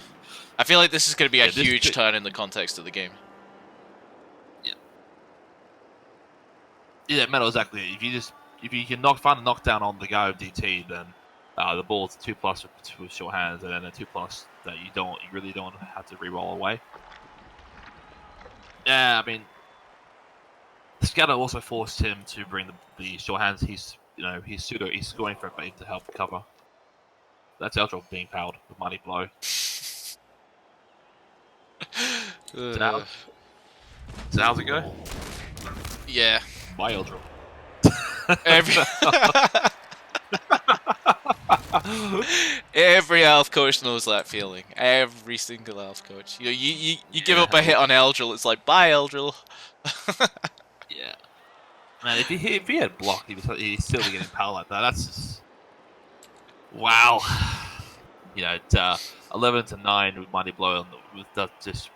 I feel like this is going to be a huge turn in the context of the game. Yeah, Metal, exactly. If you can find a knockdown on the guy with DT, then the ball's 2+ with short hands, and then a 2+ that you really don't have to re-roll away. Yeah, I mean, Scatter also forced him to bring the short hands. He's scoring for everybody to help cover. That's Eldril being powered with Mighty Blow. So how's it go? Yeah. By Eldril. Every elf coach knows that feeling. Every single elf coach. You give up a hit on Eldril, it's like, bye Eldril. Yeah. Man, if he had blocked, he'd still be getting power like that. That's just... Wow. You know, 11-9 with Mighty Blow, that just...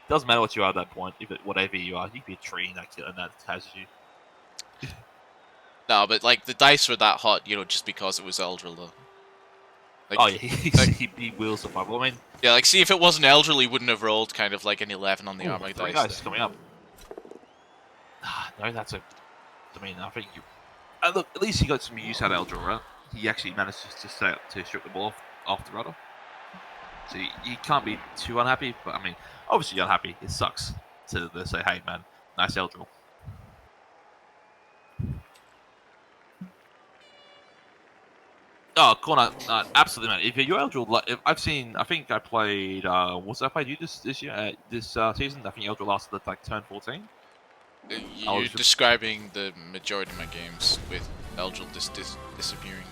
Doesn't matter what you are at that point. Whatever you are, you could be a tree and that has you. No, but like the dice were that hot, just because it was Eldril though. Like, oh yeah, he wheels the fireball. I mean, yeah, like see if it wasn't Eldril, he wouldn't have rolled kind of like an 11 on the armor dice. Guys coming up. No, that's a. I mean, I think you. Look, at least he got some use out of Eldril, right? He actually managed to strip the ball off the rudder. So you can't be too unhappy, but I mean, obviously you're unhappy. It sucks to say, hey man, nice Eldril. Oh, corner, absolutely, man. If you're Eldril, I think I played. What's I played you this year? This season, I think Eldril lasted at like turn 14. You're describing the majority of my games with Eldril disappearing.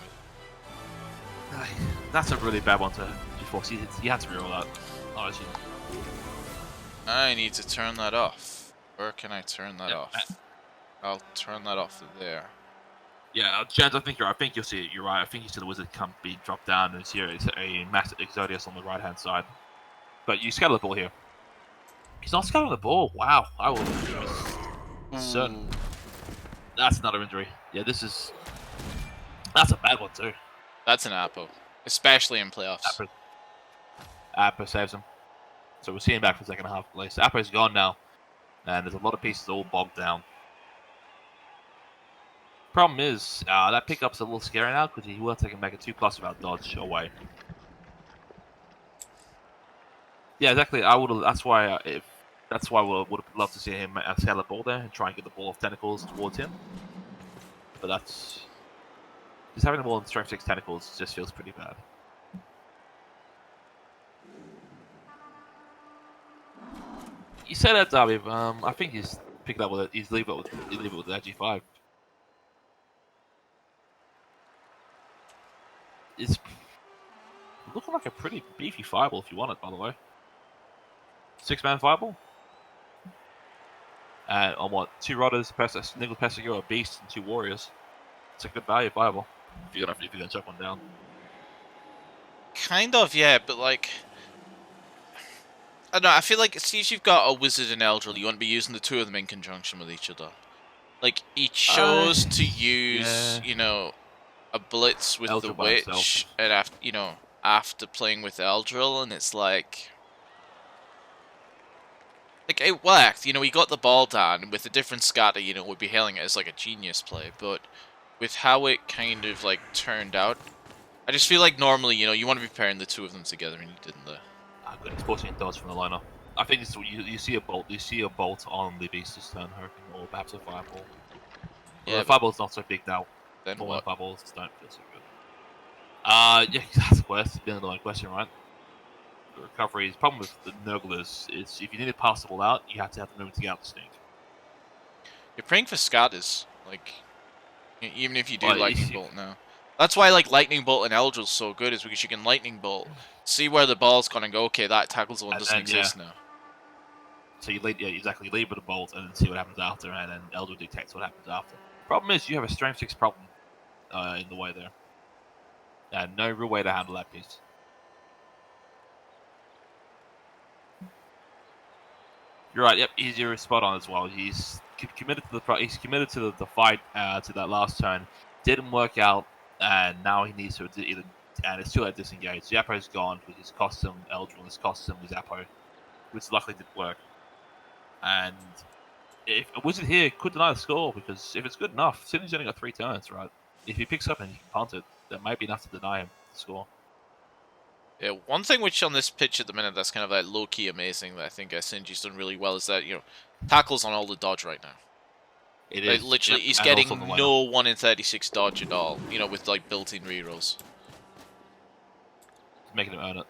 That's a really bad one to force. You had to reroll that. Honestly. I need to turn that off. Where can I turn that off? I'll turn that off there. Yeah, Jens, I think you'll see it. You're right. I think you see the wizard come be dropped down, and here it's a massive Exodius on the right hand side. But you scatter the ball here. He's not scattering the ball. Wow, I will be certain. That's another injury. Yeah, that's a bad one too. That's an Apo, especially in playoffs. Apo saves him. So we're seeing back for the second half. At least Apo's gone now, and there's a lot of pieces all bogged down. Problem is, that pickup's a little scary now because he will take him back a 2+ without dodge away. Yeah, exactly. That's why we would have loved to see him scale the ball there and try and get the ball off tentacles towards him. But that's just having the ball in strength 6 tentacles just feels pretty bad. You say that, Darby. I think he's picked up with it. He's leave it with the G5. It's looking like a pretty beefy fireball if you want it, by the way. 6-man fireball. And on what? 2 Rodders, Nigel Pessago, a Beast, and 2 Warriors. It's a good value fireball if you're gonna chuck one down. Kind of, yeah, but like, I don't know. I feel like see if you've got a wizard and Eldril, you want to be using the 2 of them in conjunction with each other. Like he chose to use, a blitz with Eldril the witch, and after playing with Eldril, and it's like it worked. He got the ball down with a different scatter. We'd be hailing it as like a genius play, but with how it kind of like turned out, I just feel like normally, you want to be pairing the 2 of them together, and you didn't there. Good, it's forcing a dodge from the liner. I think you see a bolt. You see a bolt on the Beast's turn, hurricane, or perhaps a fireball. Yeah, the fireball's not so big now. Then what? Fireballs don't feel so good. Yeah, that's the underlying question, right? The recovery. The problem with the Nurglers is if you need to pass the ball out, you have to move to get out the stink. You're praying for scatters, like even if you do lightning bolt now. That's why like lightning bolt and Eldril's so good, is because you can lightning bolt, see where the ball's gonna go. Okay, that tackles one doesn't exist now. So you lead, exactly. You lead with a bolt and then see what happens after, and then Eldril detects what happens after. Problem is, you have a strength 6 problem in the way there. And no real way to handle that piece. You're right. Yep, you're spot on as well. He's committed to the fight to that last turn. Didn't work out, and now he needs to either. And it's too late to disengage. Zappo's gone, which has cost him Eldril, has cost him Zappo, which luckily did work. And if a wizard here could deny the score, because if it's good enough, Sydney's only got 3 turns, right? If he picks up and he can punt it, that might be enough to deny him the score. Yeah, one thing which on this pitch at the minute that's kind of like low-key amazing that I think Sinji's done really well is that, you know, tackles on all the dodge right now. It Like, is. literally, Yep, he's and getting also the lineup. no 1 in 36 dodge at all, you know, with like built-in rerolls. Making him earn it.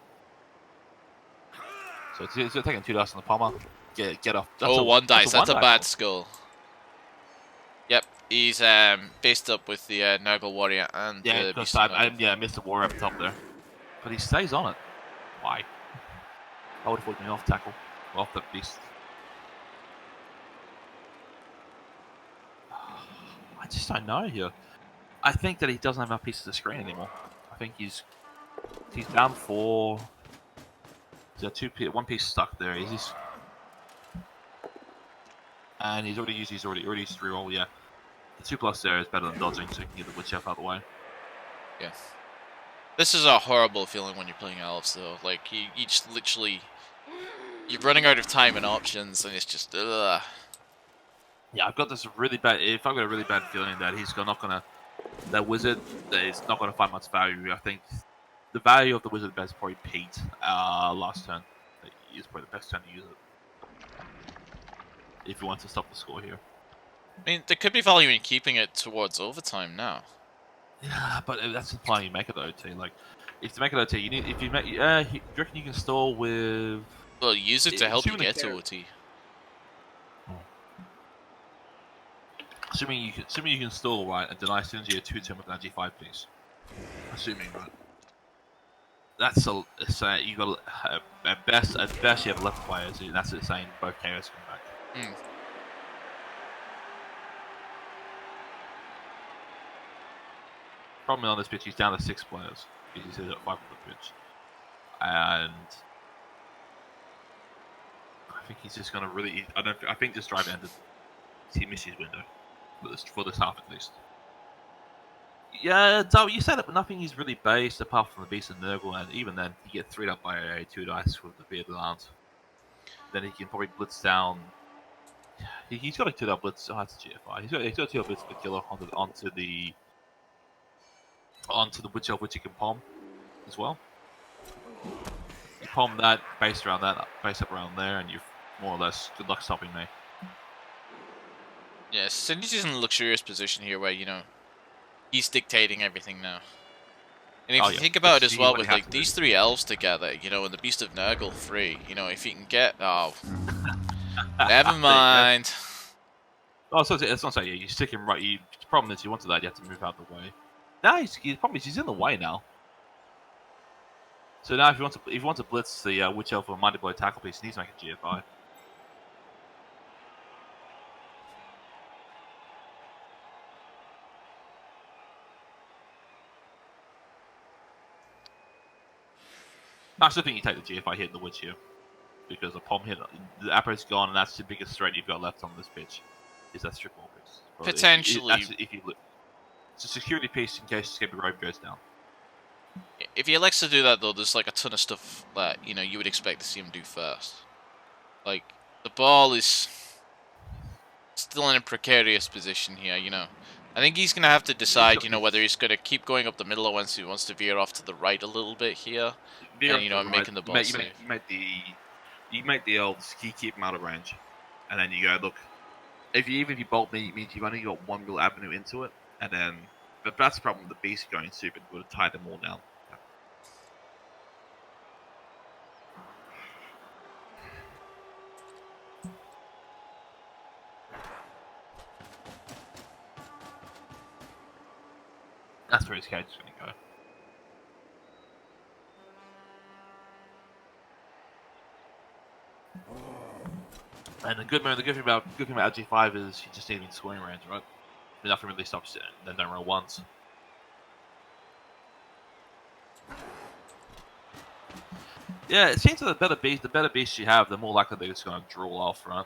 So it's taking 2 dice on the palmer. Get off. That's Oh, 1 dice. That's a one bad dice. skull. Yep, he's based up with the Nurgle Warrior and Yeah, the because Beast of Nurgle. I missed the war up top there. But he stays on it. Why? I would have put me off tackle. Off the beast. I just don't know here. I think that he doesn't have enough pieces of screen anymore. I think he's down 4. There's a 1 piece stuck there. He's just, and he's already used reroll. Yeah, the 2+ there is better than dodging, so you can get the wood chef out of the way. Yeah. This is a horrible feeling when you're playing elves, though. Like, you just literally... You're running out of time and options, and it's just... Ugh. Yeah, I've got this really bad... If I've got a really bad feeling that he's not going to... That wizard is not going to find much value. I think the value of the wizard is probably peaked last turn. It's probably the best turn to use it. If you want to stop the score here. I mean, there could be value in keeping it towards overtime now. Yeah, but that's implying you make it OT. Like, if to make it OT, you need... If you make... do you reckon you can stall with... Well, use it to help you assuming get the to OT. Assuming you can stall, right, and deny Sinji a 2-turn with an G5 piece. Assuming, right. That's you got at best you have 11 players, and that's saying both KOs come back. Problem on this pitch, he's down to 6 players because he's at 5 on the pitch, and I think he's just gonna really. I think this drive ended. He missed his window for this half at least. Yeah, so you said it, but nothing is really based apart from the Beast and Nurgle, and even then, he gets 3'd up by a 2 dice with the Bearded Arms. Then he can probably blitz down. He's got a 2-up blitz. Oh, that's a GFI. He's got a 2-up blitz for killer onto the Witch Elf, which you can palm as well. You palm that, base around that, base up around there, and you've more or less good luck stopping me. Yeah, Cindy's in a luxurious position here where, you know, he's dictating everything now. And if you think about it as well, with like these 3 elves together, you know, and the Beast of Nurgle free, you know, if you can get... Oh, never mind. Oh, so it's not saying yeah, you stick him right. The problem is, you wanted that, you have to move out of the way. Now the problem is he's in the way now. So now if you want to blitz the Witch Elf or Mighty Blow tackle piece, he needs to make a GFI. I still think you take the GFI hit in the Witch here. Because the palm hit, the Apro's gone, and that's the biggest threat you've got left on this pitch. Is that strip ball piece. Potentially. It's a security piece in case Escape Rope goes down. If he elects to do that, though, there's like a ton of stuff that, you know, you would expect to see him do first. Like, the ball is still in a precarious position here, you know. I think he's going to have to decide, you know, whether he's going to keep going up the middle or once he wants to veer off to the right a little bit here. And, you know, making the ball safe. You make the elves, you keep them out of range. And then you go, look, even if you bolt me, it means you've only got one real avenue into it. And then, but that's the problem with the beast going stupid, would have tied them all down. That's where his character's going to go. And the good thing about G5 is you just need in scoring range, right? Nothing really stops it. Then don't roll once. Yeah, it seems that the better beast you have, the more likely they're just going to draw off, right?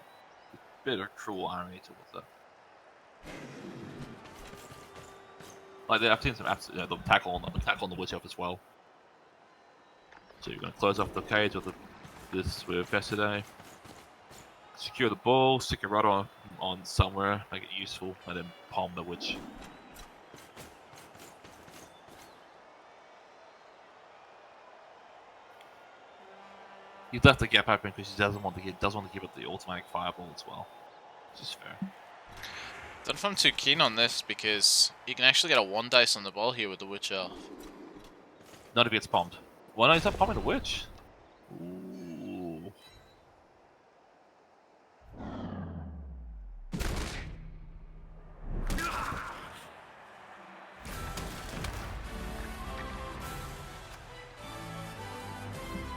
Bit of cruel irony towards that. Like I've seen some the tackle on the Witch Elf as well. So you're going to close off the cage with this with yesterday. Secure the ball, stick it right on somewhere, make it useful, and then palm the Witch. He left the gap open because he doesn't want to give it the automatic fireball as well. Which is fair. Don't know if I'm too keen on this because you can actually get a 1 dice on the ball here with the Witch Elf. Not if he gets bombed. Well, no, he's not bombing the witch. Ooh.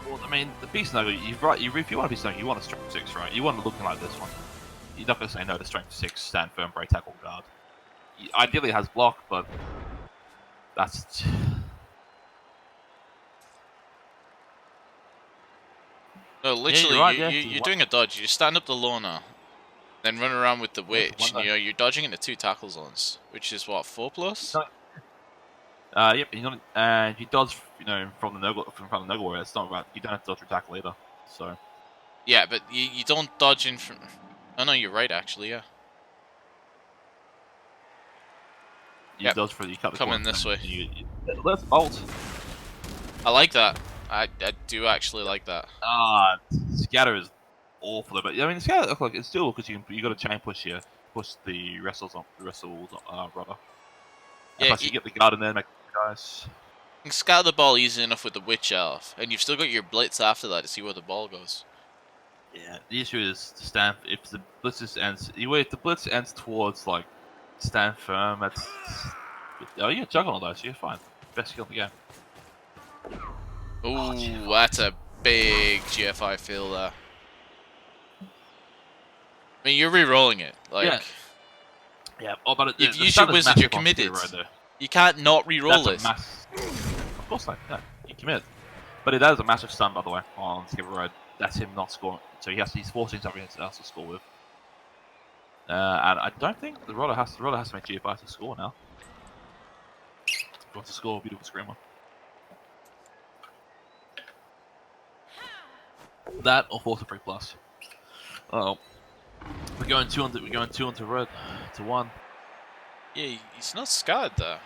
Well, I mean, the Beast Snuggle, if you want to be Snuggle, you want a Strength 6, right? You want it looking like this one. You're not going to say no to Strength 6, stand firm, break tackle, guard. Ideally it has block, but that's... No, literally, yeah, you're doing a dodge. You stand up the loner, then run around with the Witch, and you're dodging into 2 tackle zones, which is what, 4+? Yep, and you dodge, from the Nurgle Warrior. It's not right. You don't have to dodge or tackle either. So. Yeah, but you don't dodge in from. Oh no, you're right actually. Yeah. You dodge for you cut the Come in this way. Let's bolt. I like that. I do actually like that. Scatter is awful, but I mean, Scatter look like it's still because you got a chain push here, push the wrestles rudder. Yeah, plus you get the guard in there, make guys. You can scatter the ball easy enough with the Witch Elf, and you've still got your blitz after that to see where the ball goes. Yeah, the issue is to stand if the blitz ends. If the blitz ends towards like stand firm, that's you got Juggernaut though, so you're fine. Best skill in the game. Ooh, that's a big GFI fill there. I mean, you're re-rolling it, like. Yeah, but you've used your wizard, you're committed. You can't not re-roll this. Of course not. Yeah, you commit. But it is a massive stun, by the way, on Skipper Road. That's him not scoring. So he's forcing somebody else to score with. And I don't think the Roller has to make GFI to score now. If he wants to score, beautiful screamer. That or force a 3+. Oh, we're going 2 onto red to 1. Yeah, he's not scarred though.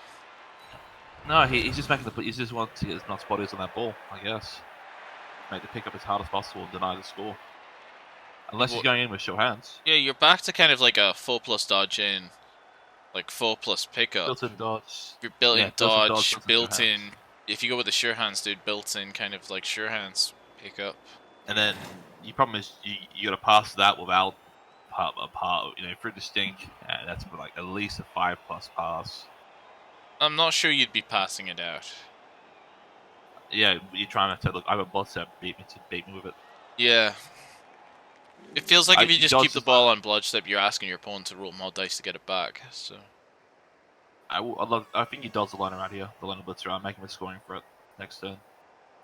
No, he's just making he just wants to get as much bodies on that ball, I guess. Make the pickup as hard as possible and deny the score. Unless he's going in with short hands. Yeah, you're back to kind of like a 4+ dodge in, like 4+ pickup. Built-in dodge. Your built-in dodge, built-in. If you go with the sure hands, dude, built-in kind of like sure hands pickup. And then the problem is you got to pass that without through the stink. Yeah, that's like at least a 5+ pass. I'm not sure you'd be passing it out. Yeah, you're trying to say, look, I have a blood step, beat me with it. Yeah. It feels like if you just keep the ball on blood step, you're asking your opponent to roll more dice to get it back. So. I think he does the line around here, the line of blitz around, making him scoring for it next turn.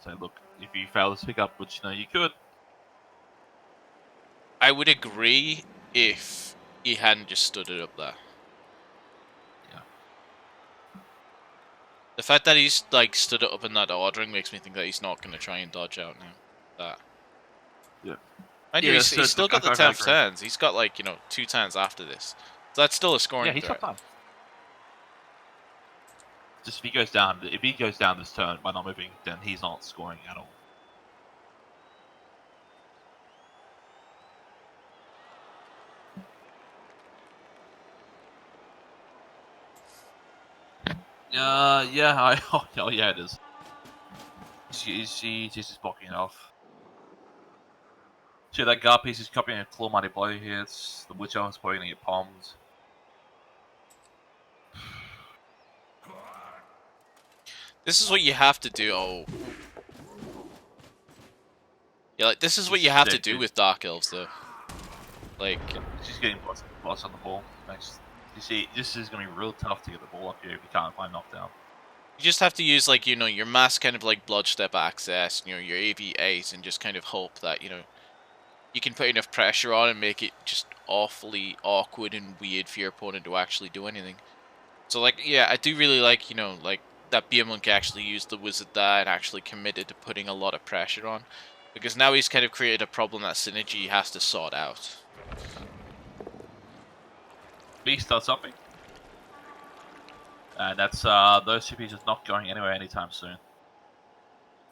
So look, if you fail this pickup, which you could. I would agree if he hadn't just stood it up there. Yeah. The fact that he's like stood it up in that ordering makes me think that he's not going to try and dodge out now. That. Yeah. And he's still got the 10th turns. He's got like 2 turns after this. So that's still a scoring. Yeah, he's got time. Just if he goes down this turn by not moving, then he's not scoring at all. Yeah, oh yeah, it is. He's just blocking it off. See, that guard piece is copying a Claw Mighty Blow here. It's the Witch Elf is probably going to get palmed. This is what you have to do. Oh. Yeah, like, this is what you have to do with Dark Elves, though. Like... She's getting plus on the ball. Next. You see, this is going to be real tough to get the ball up here if you can't find knockdown. You just have to use, like, your mass kind of, like, blood step access, your AV8, and just kind of hope that, you can put enough pressure on and make it just awfully awkward and weird for your opponent to actually do anything. So, like, yeah, I do really like, like, that Beer Monk actually used the Wizard there and actually committed to putting a lot of pressure on. Because now he's kind of created a problem that Synergy has to sort out. Beast does something. And that's those 2 pieces not going anywhere anytime soon.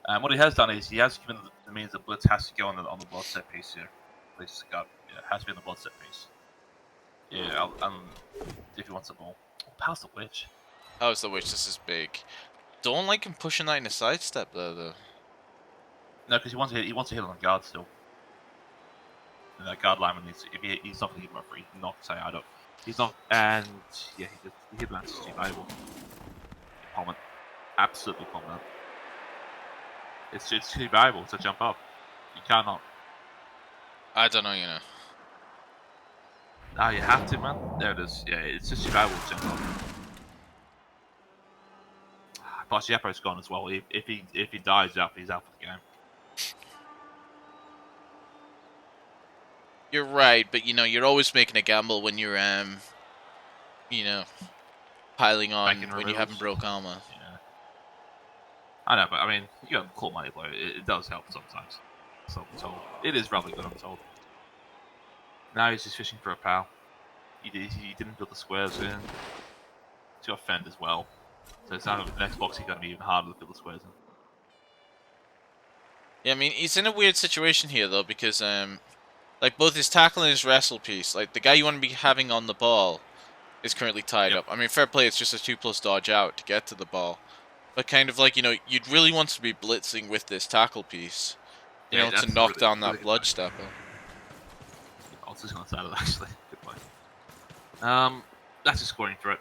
And what he has done is he has given the means that blitz has to go on the blood set piece here. Please, God, yeah, it has to be on the blood set piece. Yeah, if he wants the ball. Oh, pass the witch. How's the witch? This is big. Don't like him pushing that in a sidestep though. No, because he wants to hit on the guard still. And that guard lineman needs. He's not going to give him a free knock. Say I don't. He's not. And yeah, he hit that. It's too valuable. Palm it. Absolutely palm it. It's too valuable to jump up. You cannot. I don't know, you know. Ah, you have to, man. There it is. Yeah, it's just too valuable to jump up. Plus, Yapo's gone as well. If he dies, he's out for the game. You're right, but you know, you're always making a gamble when you're you know, piling on when you haven't broke armor. Yeah. I know, but I mean, you got cool money blow. It does help sometimes. So I'm told. It is rather good, I'm told. Now he's just fishing for a pal. He didn't build the squares in. He's got fend as well. So it's now the next box he's going to be even harder to build the squares in. Yeah, I mean, he's in a weird situation here though because like both his tackle and his wrestle piece, like the guy you want to be having on the ball is currently tied up. I mean, fair play, it's just a 2+ dodge out to get to the ball. But kind of like, you know, you'd really want to be blitzing with this tackle piece, you know, to knock down that blood stepper. I was just going to say that actually. Good play. That's a scoring threat.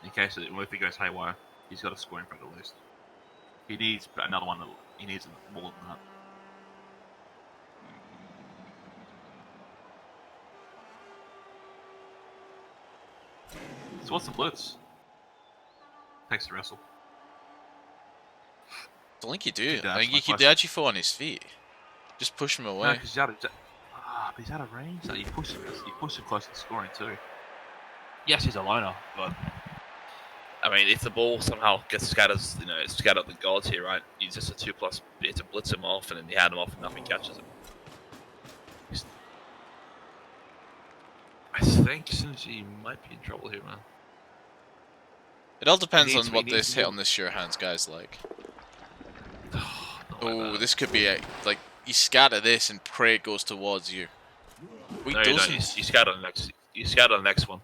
In case if he goes haywire, he's got a scoring threat at least. He needs another one. He needs more than that. So what's the blitz? Takes the wrestle. I don't think you do. I think you keep the Agifo on his feet. Just push him away. No, because he's out of range. So you push him close to scoring too. Yes, he's a loner, but I mean, if the ball somehow gets scattered the gods here, right? He's just a 2+ bit to blitz him off, and then you hand him off, and nothing catches him. I think Synergy might be in trouble here, man. It all depends on what this hit on this sure hands guy's like. Oh, this could be like you scatter this and pray it goes towards you. No, you don't. You scatter the next. You scatter the next one.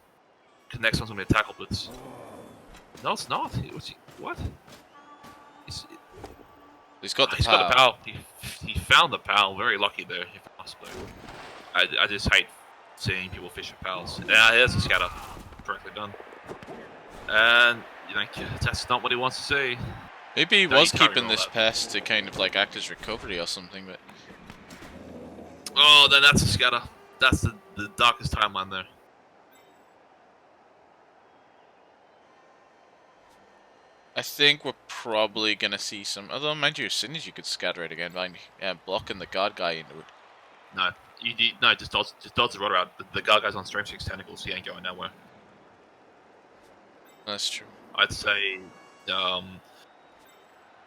The next one's gonna be a tackle blitz. No, it's not. What? He's got the He's got the pal. He found the pal. Very lucky there. If possible. I just hate seeing people fish for pals. Yeah, there's a scatter. Correctly done. And you know, that's not what he wants to see. Maybe he was keeping this pest to kind of like act as recovery or something, but... Oh, then that's a scatter. That's the darkest timeline there. I think we're probably going to see some... Although, mind you, as soon as you could scatter it again by blocking the guard guy into it. No, no, just dodge the rudder out. The guard guy's on strength 6 tentacles, he ain't going nowhere. That's true. I'd say...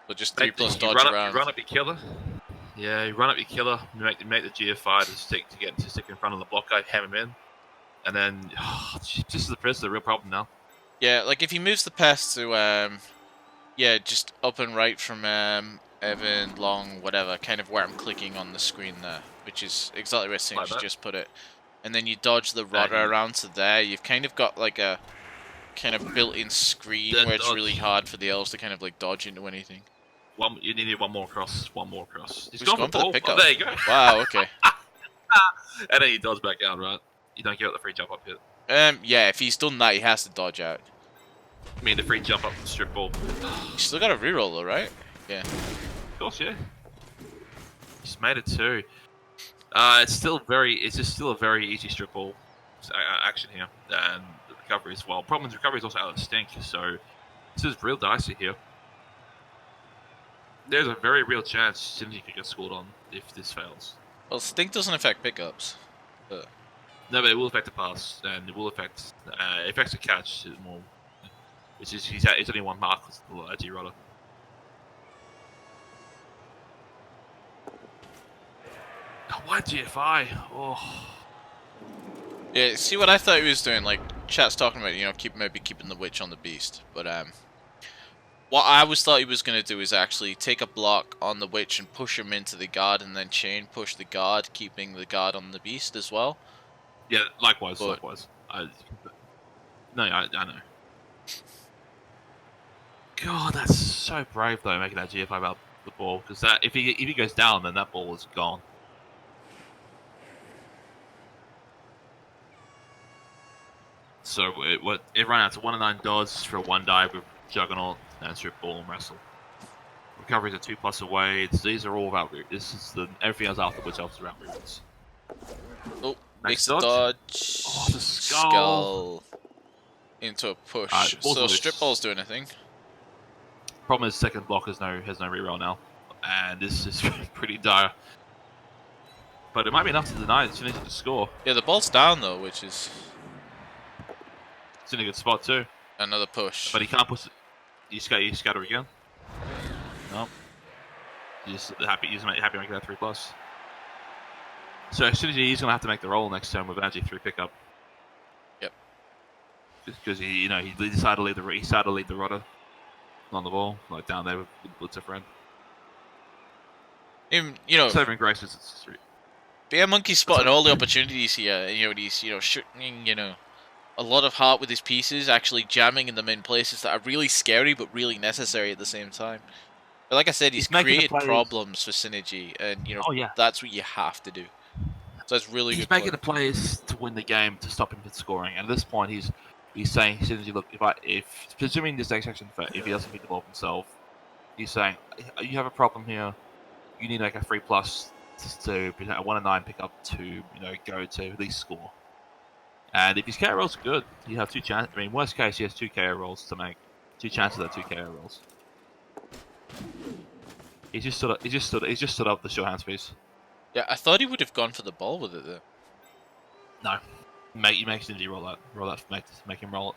But just 3+ dodge around. You run up your killer. Yeah, you run up your killer, make the GFI to stick in front of the block guy, ham him in. And then, this is the real problem now. Yeah, like if he moves the pest to, yeah, just up and right from Evan, Long, whatever, kind of where I'm clicking on the screen there, which is exactly where Singe just put it. And then you dodge the rudder around to there, you've kind of got like a kind of built-in screen where it's really hard for the elves to kind of like dodge into anything. You needed one more cross. He's gone for the pickup. Oh, there you go. Wow, okay. And then he dodges back out, right? You don't get the free jump up yet. Yeah, if he's done that, he has to dodge out. I mean, the free jump up the strip ball. You still got a reroll though, right? Yeah. Of course, yeah. He's made it too. It's just still a very easy strip ball action here, and the recovery as well. Problem is, recovery is also out of stink, so this is real dicey here. There's a very real chance Synergy could get scored on if this fails. Well, stink doesn't affect pickups. But... No, but it will affect the pass, and it will affect affects the catch more. Which is he's only one mark with the edgy rudder. Oh, why GFI? Oh. Yeah, see what I thought he was doing. Like chat's talking about, you know, maybe keeping the witch on the beast, but what I always thought he was going to do is actually take a block on the witch and push him into the guard, and then chain push the guard, keeping the guard on the beast as well. Yeah, likewise, But- likewise. I know. God, that's so brave though, making that GFI about the ball, because that if he goes down, then that ball is gone. So it ran out to 1 and 9 dodge for a 1 dive with Juggernaut and strip ball and wrestle. Recoveries are 2+ away. These are all about root. This is the everything else after which else is around roots. Oh, Next makes a dodge. Oh, the skull. Into a push. ball's So loose. strip ball's doing a thing. Problem is, second block has no reroll now, and this is pretty dire. But it might be enough to deny it. Finish the score. Yeah, the ball's down though, which is It's in a good spot too. another push. But he can't push it. You scatter again. No. He's happy making that 3+. So as soon as he's gonna have to make the roll next turn with Angie 3 pickup. Yep. Because he decided to leave the rudder on the ball, like down there with Blitzer friend. Him, Serving graces, it's 3. Bear Monkey spotting all the opportunities here. He's shooting, a lot of heart with his pieces, actually jamming them in places that are really scary but really necessary at the same time. But like I said, he's making the created plays. problems for Synergy, and Oh, yeah. that's what you have to do. So it's really He's good. making the plays to win the game to stop him from scoring. And at this point, he's saying, Synergy, look, if presuming this next action, if he doesn't pick the ball himself, he's saying, you have a problem here. You need like a 3+ to present a 1 and 9 pickup to go to at least score. And if his KO rolls are good, you have 2 chances. I mean, worst case, he has 2 KO rolls to make. 2 chances at 2 KO rolls. He's just stood up the short hands piece. Yeah, I thought he would have gone for the ball with it though. No, you make Synergy roll that, make him roll it.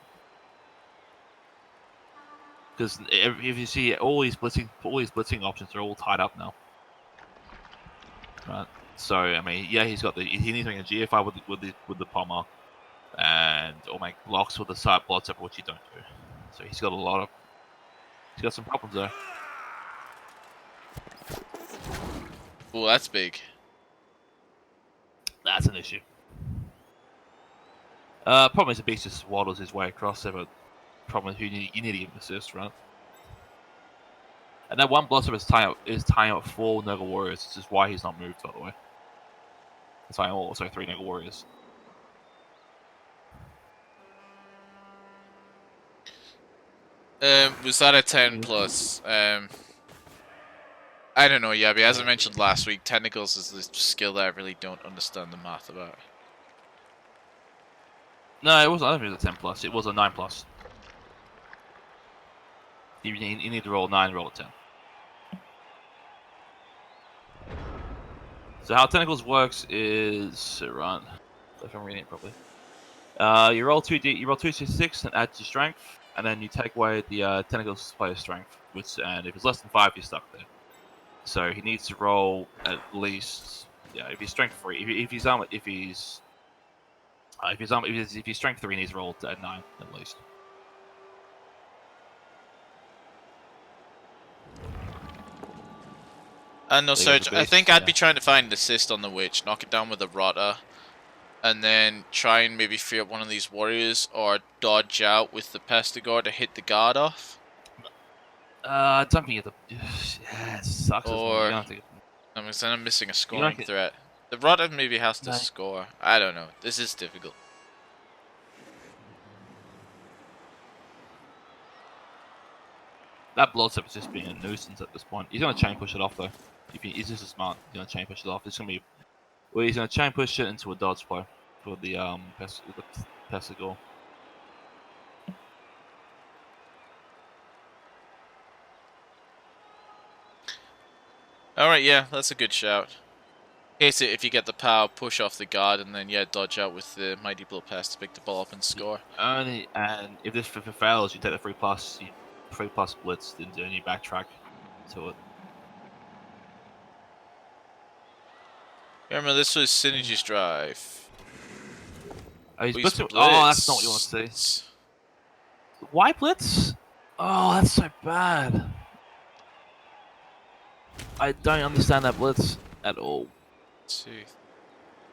Because if you see all these blitzing options are all tied up now. Right. So I mean, yeah, he needs to make a GFI with the pommer, or make blocks with the side blocks up, which you don't do. So he's got some problems there. Oh, that's big. That's an issue. Problem is the beast just waddles his way across there, but problem is you need to give him assist, right? And that one blossom is tying up 4 Nurgle Warriors, which is why he's not moved, by the way. That's why also 3 Nurgle Warriors. Was that a 10+? I don't know, Yabby. As I mentioned last week, Tentacles is the skill that I really don't understand the math about. No, it wasn't. I don't think it was a 10+. It was a 9+. You need to roll 9, roll a 10. So how Tentacles works is right. If I'm reading it properly, you roll 2d6 and add to strength, and then you take away the Tentacles player's strength, and if it's less than 5, you're stuck there. So he needs to roll at least, if he's strength 3, if he's strength 3, he needs to roll at 9 at least. No, Serge, I think I'd be trying to find an assist on the witch, knock it down with a rotter, and then try and maybe free up one of these warriors, or dodge out with the Pestigore to hit the guard off. I don't think you have to. Yeah, it sucks. Or I'm missing a scoring threat. The rotter maybe has to score. I don't know. This is difficult. That blood is just being a nuisance at this point. He's gonna chain push it off though. He's just smart. He's gonna chain push it off. It's gonna be. Well, he's gonna chain push it into a dodge play for the Pestigore. Alright, yeah, that's a good shout. In case if you get the power, push off the guard, and then dodge out with the Mighty Blow Pass to pick the ball up and score. And if this fails, you take the 3+ blitz, and you backtrack to it. Remember, this was Synergy's drive. He's blitzing. Oh, that's not what you want to see. Why blitz? Oh, that's so bad. I don't understand that blitz at all. 2,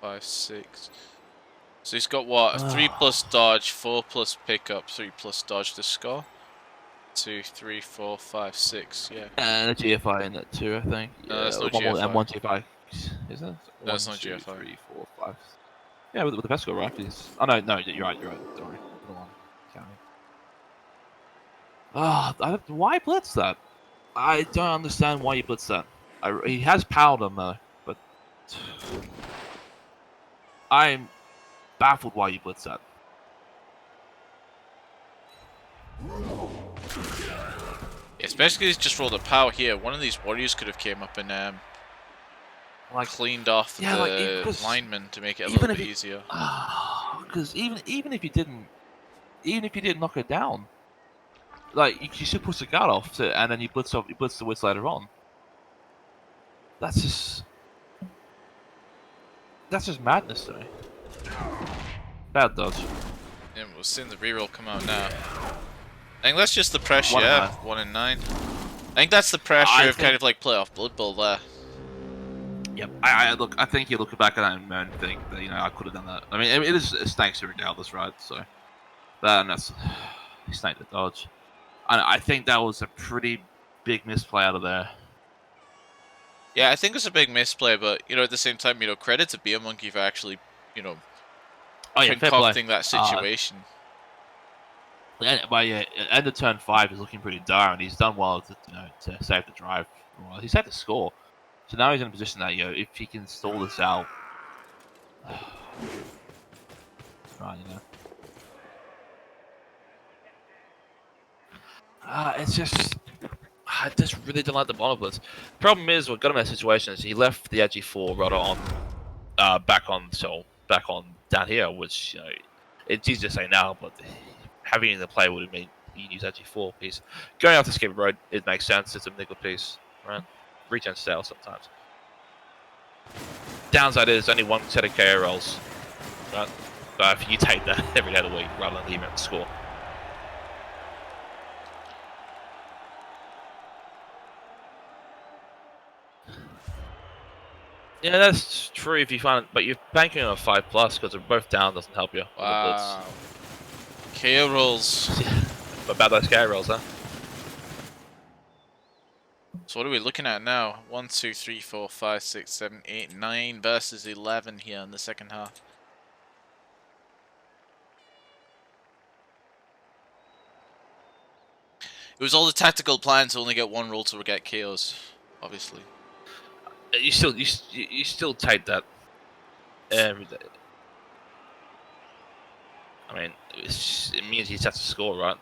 5, 6. So he's got what? A 3 plus dodge, 4 plus pickup, 3 plus dodge to score. 2, 3, 4, 5, 6. Yeah. And a GFI in that too, I think. No, that's no one more, and GFI. one GFI. Is that? That's 1, not 2, GFI. 3, 4, 5. Yeah, with the best score, right? Oh no, you're right. Sorry. Hold on. Counting. Why blitz that? I don't understand why you blitz that. He has powered him though, but I'm baffled why you blitz that. Especially he's just rolled a power here. One of these warriors could have came up and cleaned off the lineman to make it a little bit easier. Because even if you didn't knock it down, like you should push the guard off, and then you blitz the wits later on. That's just madness, though. Bad dodge. Yeah, we're seeing the reroll come out now. I think that's just the pressure. 1 in 9. I think that's the pressure of kind of like playoff Blood Bowl there. Yep. I think you look back at that and think that I could have done that. I mean, it stinks regardless, right? So that's he snagged the dodge. I think that was a pretty big misplay out of there. Yeah, I think it's a big misplay, but at the same time, credit to Beer Monkey for actually, concocting that situation. But yeah, end of turn 5 is looking pretty dire, and he's done well to save the drive. Well, he saved the score, so now he's in a position that if he can stall this out, right, it's just. I just really don't like the bottom blitz. Problem is, what got him in that situation is he left the edgy 4 rudder on, back on down here, which it's easy to say now, but having it in the play would have mean you use edgy 4 piece. Going off the skip road, it makes sense. It's a nickel piece, right? Regen stale sometimes. Downside is only one set of KO rolls, right? But if you take that every day of the week rather than leaving it to score. Yeah, that's true if you find it, but you're banking on a 5+ because they're both down doesn't help you. Wow. KO rolls. But bad those KO rolls, huh? So what are we looking at now? 1, 2, 3, 4, 5, 6, 7, 8, 9 versus 11 here in the second half. It was all the tactical plan to only get 1 roll to get KOs, obviously. You still take that every day. I mean, it means he sets a score, right?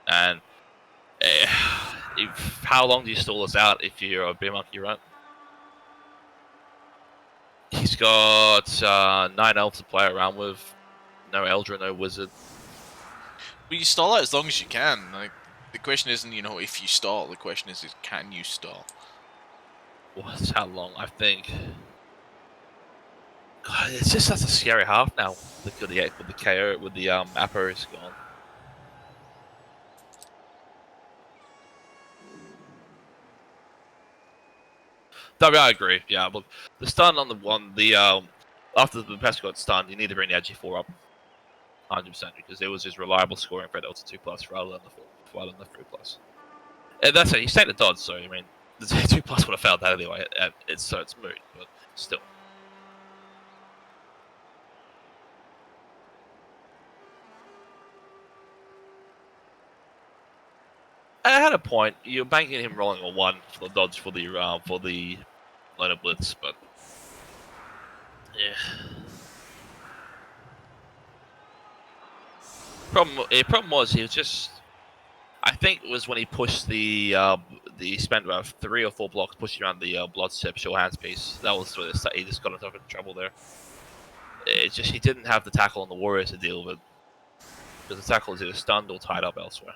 And how long do you stall this out if you're a beer monkey, right? He's got 9 elves to play around with, no Eldra, no wizard. Well, you stall out as long as you can. Like, the question isn't, if you stall. The question is can you stall? What's how long? I think. God, it's just such a scary half now. With the KO, with the Apo is gone. I agree. Yeah, look, the stun on after the pest got stunned, you need to bring the edgy 4 up, 100%, because it was his reliable scoring for Delta 2+ rather than the 3+. And that's it. He stayed at dodge, so I mean, the 2+ would have failed that anyway. It's moot, but still. I had a point. You're banking him rolling a 1 for the dodge for the line blitz, but yeah. Problem was he was just. I think it was when he pushed he spent about 3 or 4 blocks pushing around the blood step show hands piece. That was where he just got himself in trouble there. It's just he didn't have the tackle on the warrior to deal with, because the tackle is either stunned or tied up elsewhere.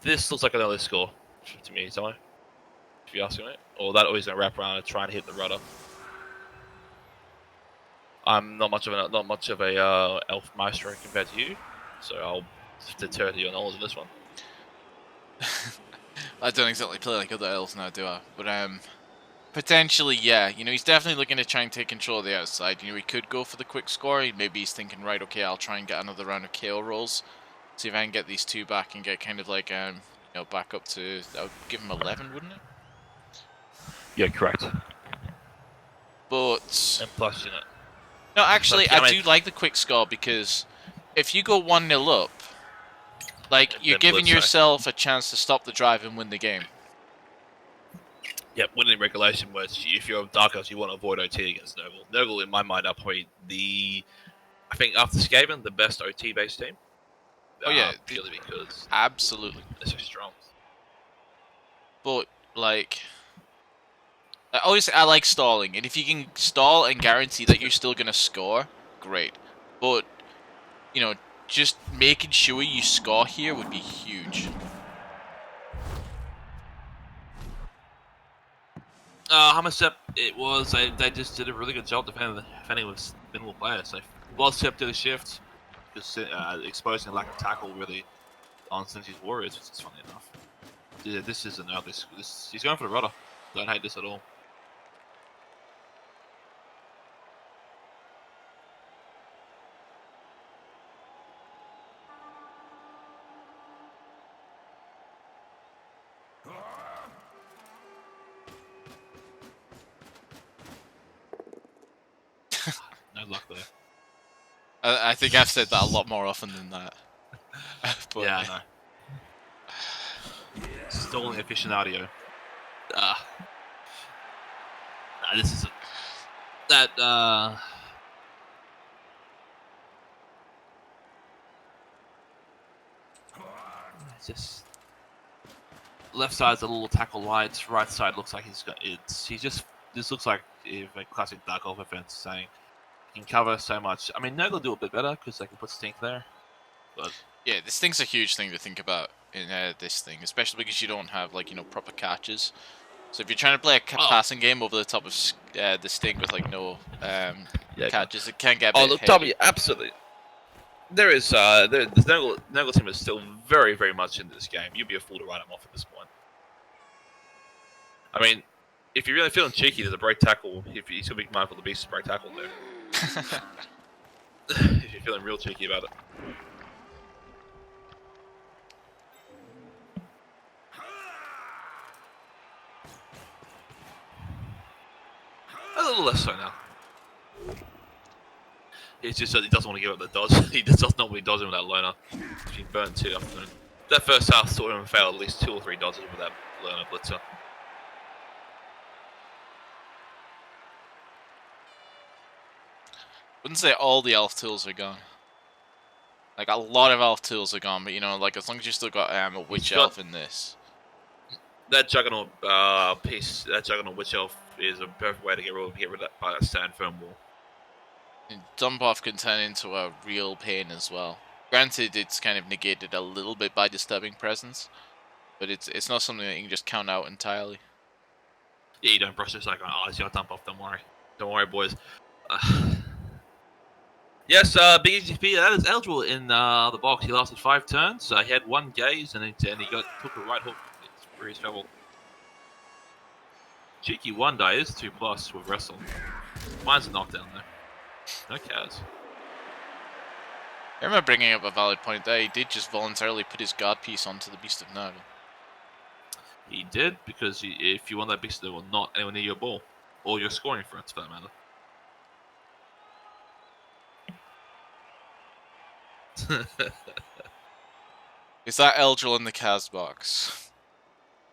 This looks like an early score to me, Tommy. if you ask me, or that always gonna wrap around and try and hit the rudder. I'm not much of a elf maestro compared to you, so I'll deter to your knowledge of this one. I don't exactly play like other elves now, do I? But potentially, yeah. You know, he's definitely looking to try and take control of the outside. You know, he could go for the quick score. Maybe he's thinking, right, okay, I'll try and get another round of KO rolls. See if I can get these 2 back and get kind of like, you know, back up to, that would give him 11, wouldn't it? Yeah, correct. But And plus, you know. no, actually, But, I do like the quick score because if you go 1-0 up, like, you're giving yourself a chance to stop the drive and win the game. Yep, winning regulation was if you're Dark Elves, you want to avoid OT against Nurgle. Nurgle, in my mind, are probably I think after Skaven, the best OT based team. Oh yeah, purely because absolutely they're so strong. But like, obviously, I like stalling, and if you can stall and guarantee that you're still gonna score, great. But you know, just making sure you score here would be huge. How much step it was? They just did a really good job defending with minimal players. So well step to the shift, just exposing lack of tackle really on Cincy's Warriors, which is funny enough. Yeah, this isn't out. This he's going for the rudder. Don't hate this at all. No luck there. I think I've said that a lot more often than that. But, yeah, I know. Stalling aficionado. This is just left side's a little tackle light. Right side looks like this looks like if a classic Dark Elf offense saying he can cover so much. I mean, Nurgle will do a bit better because they can put Stink there. But yeah, this thing's a huge thing to think about in this thing, especially because you don't have like, you know, proper catches. So if you're trying to play a passing game over the top of the Stink with like no catches, it can get a bit look, heavy. W, absolutely. There is the Nurgle team is still very, very much into this game. You'd be a fool to write them off at this point. I mean, if you're really feeling cheeky, there's a break tackle. If you still be mindful of the beast's break tackle there. If you're feeling real cheeky about it. A little less so now. It's just that he doesn't want to give up the dodge. He just does not really dodge him with that loner. He's been burnt too often. That first half saw him fail at least 2 or 3 dodges with that loner blitzer. Wouldn't say all the elf tools are gone. Like, a lot of elf tools are gone, but you know, like, as long as you still got a witch elf in this. That Juggernaut piece, that Juggernaut Witch Elf is a perfect way to get rid of that by that stand firm wall. And dump off can turn into a real pain as well. Granted, it's kind of negated a little bit by disturbing presence, but it's not something that you can just count out entirely. Yeah, you don't brush this like, oh, it's your dump off, don't worry. Don't worry, boys. Yes, Big EGP, that is eligible in the box. He lasted 5 turns. He had 1 gaze, and he took a right hook for his shovel. Cheeky 1 die is 2+ with wrestle. Mine's a knockdown though. No cows. I remember bringing up a valid point there. He did just voluntarily put his guard piece onto the Beast of Nurgle. He did, because if you want that Beast of Nurgle not anywhere near your ball, or your scoring threats for that matter. Is that Eldril in the Kaz box?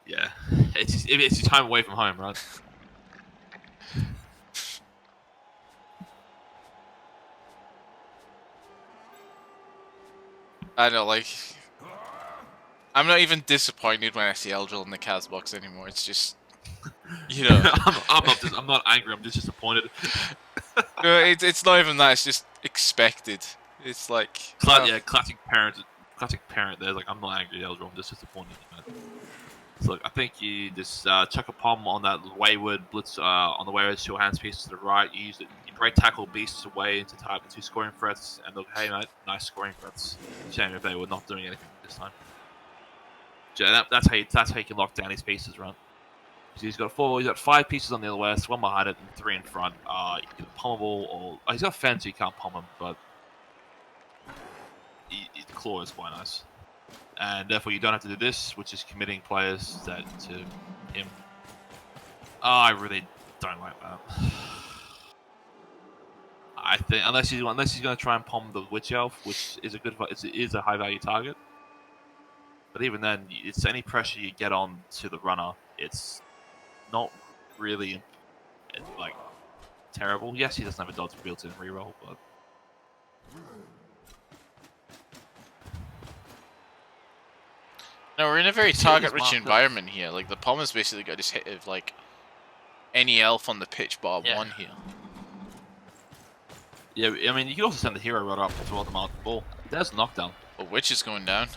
Yeah, it's your time away from home, right? I know, like, I'm not even disappointed when I see Eldril in the Kaz box anymore. It's just, you know, I'm not angry. I'm just disappointed. No, it's not even that. It's just expected. It's like, yeah, classic parent. There's like, I'm not angry, Eldril. I'm just disappointed. Man. So look, I think you just chuck a palm on that wayward blitz on the wayward two hands piece to the right. You use it. You break tackle beasts away into type 2 scoring threats, and look, hey mate, nice scoring threats. Shame if they were not doing anything this time. So that's how you can lock down his pieces, right? So he's got 5 pieces on the other west, 1 behind it, and 3 in front. You can pummel or he's got fence, so you can't pummel him, but his claw is quite nice. And therefore, you don't have to do this, which is committing players to him. Oh, I really don't like that. I think unless he's going to try and palm the witch elf, which is a high value target. But even then, it's any pressure you get on to the runner. It's not really like terrible. Yes, he doesn't have a dodge built-in reroll, but. No, we're in a very target-rich environment here. Like, the Pommer's basically got his hit of, like, any elf on the pitch bar 1 here. Yeah, I mean, you can also send the hero right up to hold them out the ball. There's a knockdown. Oh, Witch is going down.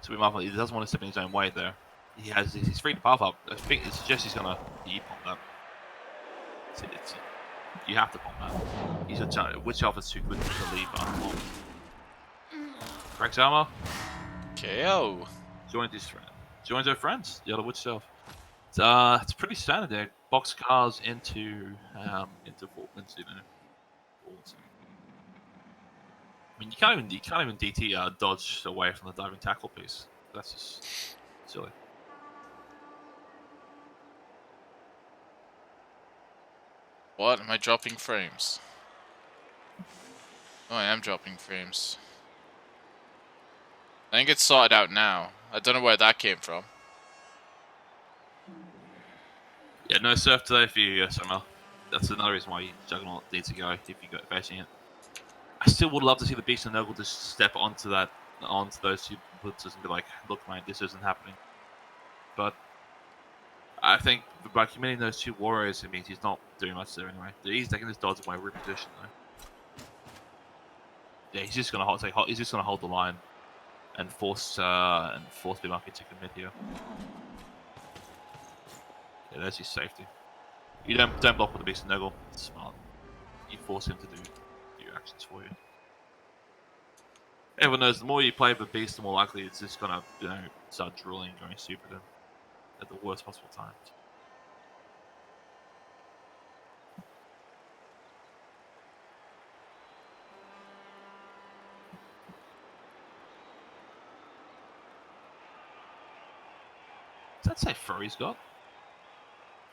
So he doesn't want to step in his own way there. He's free to path up. I think it suggests he's going to pump that. You have to pump that. He's a Witch elf is too good to leave. Cracks armor. KO. Joins her friends. The other Witch elf. It's pretty standard there. Box cars into balls. I mean, you can't even DT dodge away from the diving tackle piece. That's just silly. What? Am I dropping frames? Oh, I am dropping frames. I think it's sorted out now. I don't know where that came from. Yeah, no surf today for you, Summer. That's another reason why Juggernaut needs to go if you go facing it. I still would love to see the Beast and Noble just step onto those 2 blitzers and be like, look man, this isn't happening. But I think by committing those 2 warriors, it means he's not doing much there anyway. He's taking this dodge away reposition though. Yeah, he's just gonna hold the line and force Bimarki to commit here. Yeah, there's his safety. You don't block with the Beast and Nurgle. It's smart. You force him to do actions for you. Everyone knows the more you play with the Beast, the more likely it's just gonna start drooling, going super at the worst possible times. Does that say throw he's got?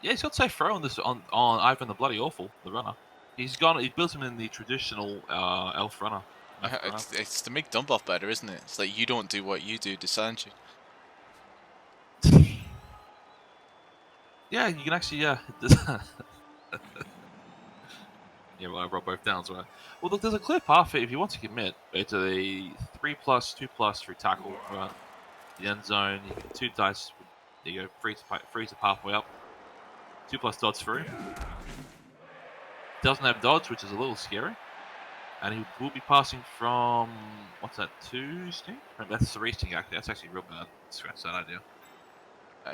Yeah, he's got safe throw on this on Ivan the Bloody Awful, the runner. He built him in the traditional elf runner. It's to make dump off better, isn't it? It's like you don't do what you do to Sanji. Yeah, you can actually yeah, well, I brought both downs, right? Well, look, there's a clear path if you want to commit. It's a 3+, 2+ through tackle, right? The end zone. You get 2 dice. There you go, freeze the pathway up. 2+ dodge through. Doesn't have dodge, which is a little scary. And he will be passing from what's that? 2 sting? That's 3 sting. Actually, that's actually real bad. Scratch that idea.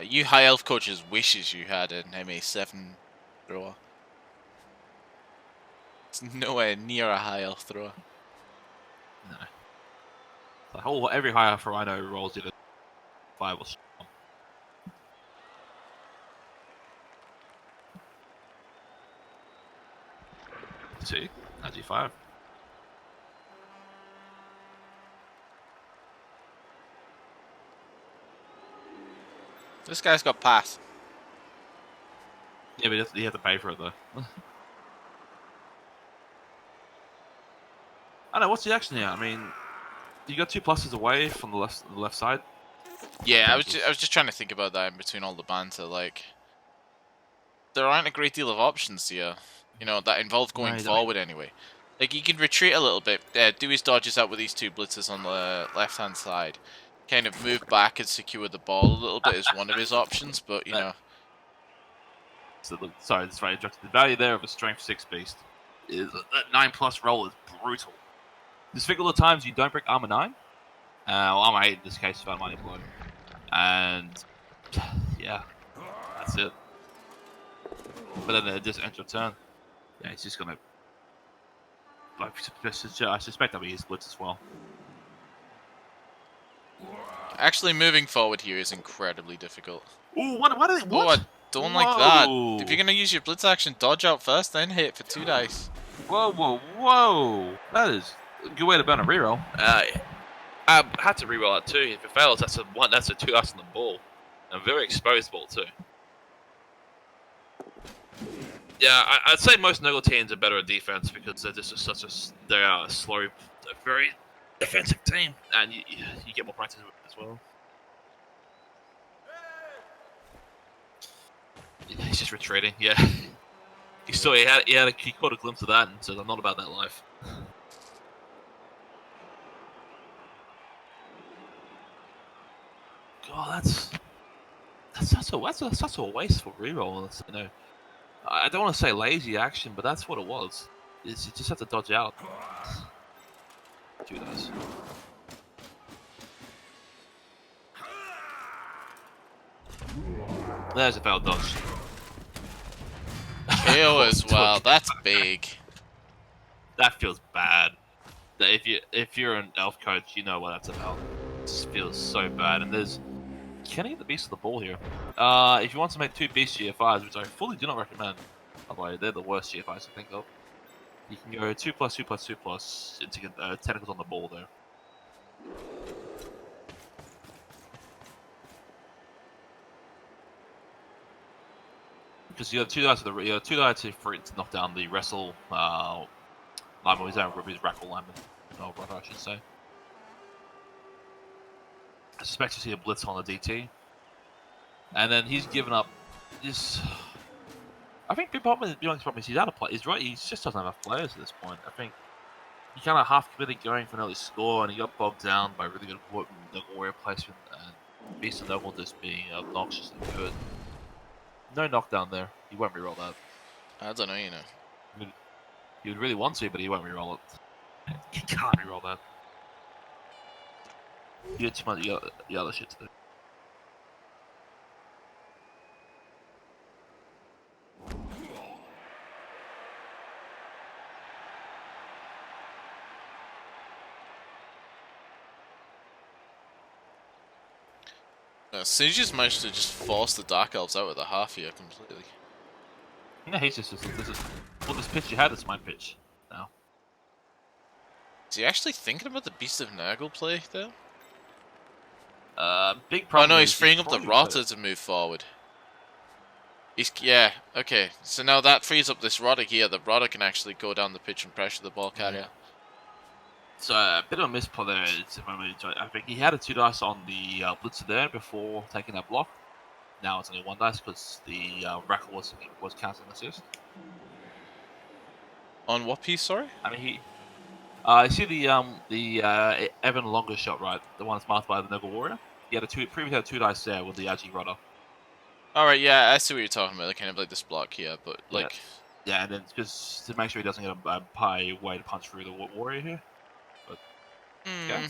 You high elf coaches wishes you had an MA7 thrower. It's nowhere near a high elf thrower. No. Like every high elf I know rolls either 5 or 6. See, G5. This guy's got pass. Yeah, but you have to pay for it though. I don't know, what's the action here? I mean, you got 2 pluses away from the left side. Yeah, I was just trying to think about that in between all the banter. Like, there aren't a great deal of options here, you know, that involve going forward anyway. Like, he can retreat a little bit, do his dodges out with these 2 blitzers on the left-hand side, kind of move back and secure the ball a little bit is one of his options, but, you know. So, sorry, that's right. The value there of a strength 6 beast is that 9+ roll is brutal. There's a couple of times you don't break armor 9. Well, armor 8 in this case, about money blow. And yeah, that's it. But then just enter turn. Yeah, he's just gonna. I suspect that'll be his blitz as well. Actually, moving forward here is incredibly difficult. Ooh, what? Oh, I don't like that. If you're gonna use your blitz action, dodge out first, then hit for 2 dice. Whoa! That is a good way to burn a reroll. I had to reroll that too. If it fails, that's a 2 dice on the ball, and a very exposed ball too. Yeah, I'd say most Nurgle teams are better at defense because they're just they are a slow, a very defensive team, and you get more practice with it as well. He's just retreating. Yeah, he caught a glimpse of that and said, "I'm not about that life." God, that's such a wasteful reroll. You know, I don't want to say lazy action, but that's what it was. You just have to dodge out. Do those. There's a failed dodge. KO as well. That's big. That feels bad. That if you're an elf coach, you know what that's about. It just feels so bad. And there's can he get the beast of the ball here? If you want to make 2 beast GFIs, which I fully do not recommend, by the way, they're the worst GFIs to think of. You can go 2+2+2+ to get tentacles on the ball there. Because you have 2 dice for it to knock down the wrestle lineman. His rackle lineman. No, brother, I should say. I suspect to see a blitz on the DT, and then he's given up. This, I think the problem is he's out of play. He's right. He just doesn't have enough players at this point. I think he kind of half committed going for an early score, and he got bogged down by really good warrior placement and Beast and Noble just being obnoxiously good. No knockdown there. He won't reroll that. I don't know, you know. He would really want to, but he won't reroll it. He can't reroll that. You had too much the other shit to do. Singe's managed to just force the Dark Elves out of the half here completely. Yeah, he's just this pitch you had is my pitch now. Is he actually thinking about the Beast of Nurgle play though? Big problem. Oh no, he's freeing up the Rotter to move forward. Yeah, okay. So now that frees up this Rotter here. The Rotter can actually go down the pitch and pressure the ball carrier. So a bit of a misplay there. I think he had a 2 dice on the blitzer there before taking that block. Now it's only 1 dice because the Rackle was counting assist. On what piece? Sorry. I mean you see the Evan Longer shot, right? The one that's marked by the Nurgle Warrior. He had previously had 2 dice there with the Agi Rotter. Alright, yeah, I see what you're talking about. Kind of like this block here, but like. Yeah, and then because to make sure he doesn't get a pie way to punch through the Warrior here. But yeah.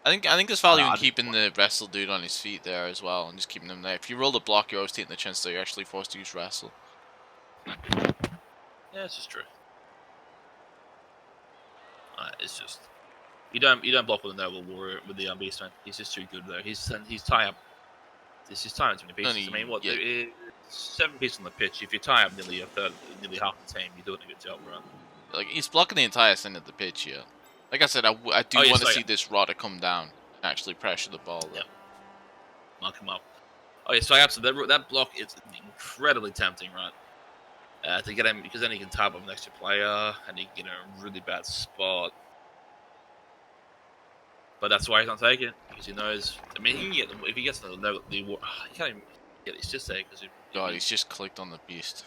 I think there's value in keeping the wrestle dude on his feet there as well, and just keeping him there. If you roll the block, you're always taking the chance that you're actually forced to use wrestle. Yeah, it's just true. It's just you don't block with a Noble Warrior with the Beastman. He's just too good there. He's tying up. This is tying too many pieces. I mean, what? Yeah. 7 pieces on the pitch. If you tie up nearly half the team, you're doing a good job, right? Like he's blocking the entire center of the pitch here. Like I said, I do want to see this Rotter come down and actually pressure the ball. Yeah. Mark him up. Oh yeah, so absolutely that block is incredibly tempting, right? To get him because then he can tie up an extra player and he can get in a really bad spot. But that's why he's not taking it because he knows. I mean, he can get them if he gets the he can't even get it. It's just there because God, he's just clicked on the beast.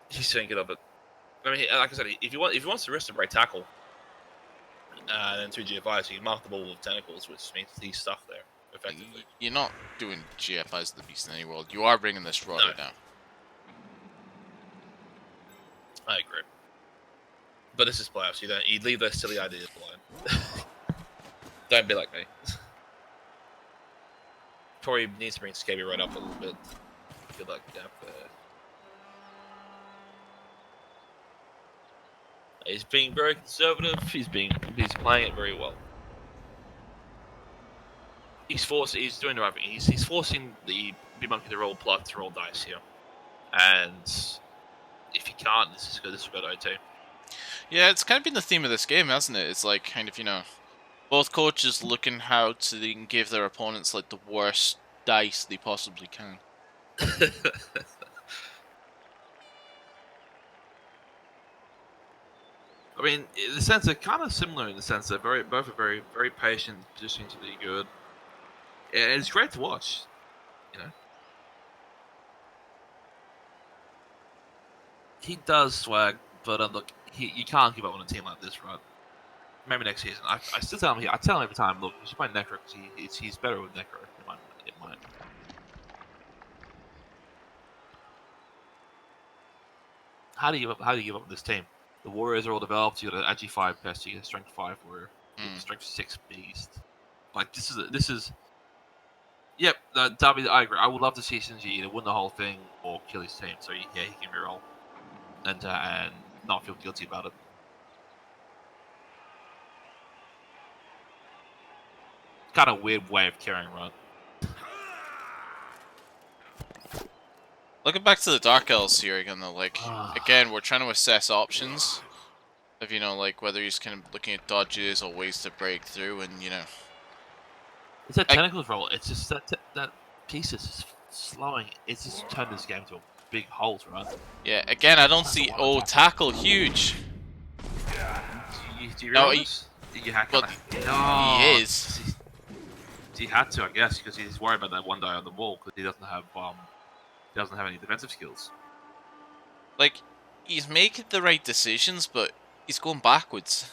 He's thinking of it. I mean, like I said, if he wants to risk a break tackle, then 2 GFIs, so you mark the ball with tentacles, which means he's stuck there effectively. You're not doing GFIs of the beast in any world. You are bringing this Rotter down. I agree. But this is playoffs. You leave those silly ideas alone. Don't be like me. probably needs to bring Scabby right up a little bit. I feel like gap there. He's being very conservative. He's playing it very well. He's doing the right thing. He's forcing the Big Monkey to roll plot to roll dice here, and if he can't, this will go to O2. Yeah, it's kind of been the theme of this game, hasn't it? It's like kind of, you know, both coaches looking how to give their opponents like the worst dice they possibly can. I mean, in the sense they're kind of similar in the sense they're both are very patient, positioning to be good. And it's great to watch, you know. He does swag, but look, you can't give up on a team like this, right? Maybe next season. I still tell him. I tell him every time, look, you should play Necro because he's better with Necro in my. How do you give up on this team? The Warriors are all developed. You got an Agi 5 pest. You get a Strength 5 Warrior. You get a Strength 6 Beast. Like this is. Yep, Darby. I agree. I would love to see Shinji either win the whole thing or kill his team, so he can reroll and not feel guilty about it. Kind of weird way of carrying run. Looking back to the Dark Elves here again, though, like, again, we're trying to assess options of, you know, like, whether he's kind of looking at dodges or ways to break through, and, you know. It's that tentacles roll. It's just that piece is just slowing. It's just turned this game to a big halt, right? Yeah, again, I don't see. Oh, tackle, huge. Do you No, realize? You hack well, he is. He had to, I guess, because he's worried about that one guy on the wall because he doesn't have any defensive skills. Like, he's making the right decisions, but he's going backwards.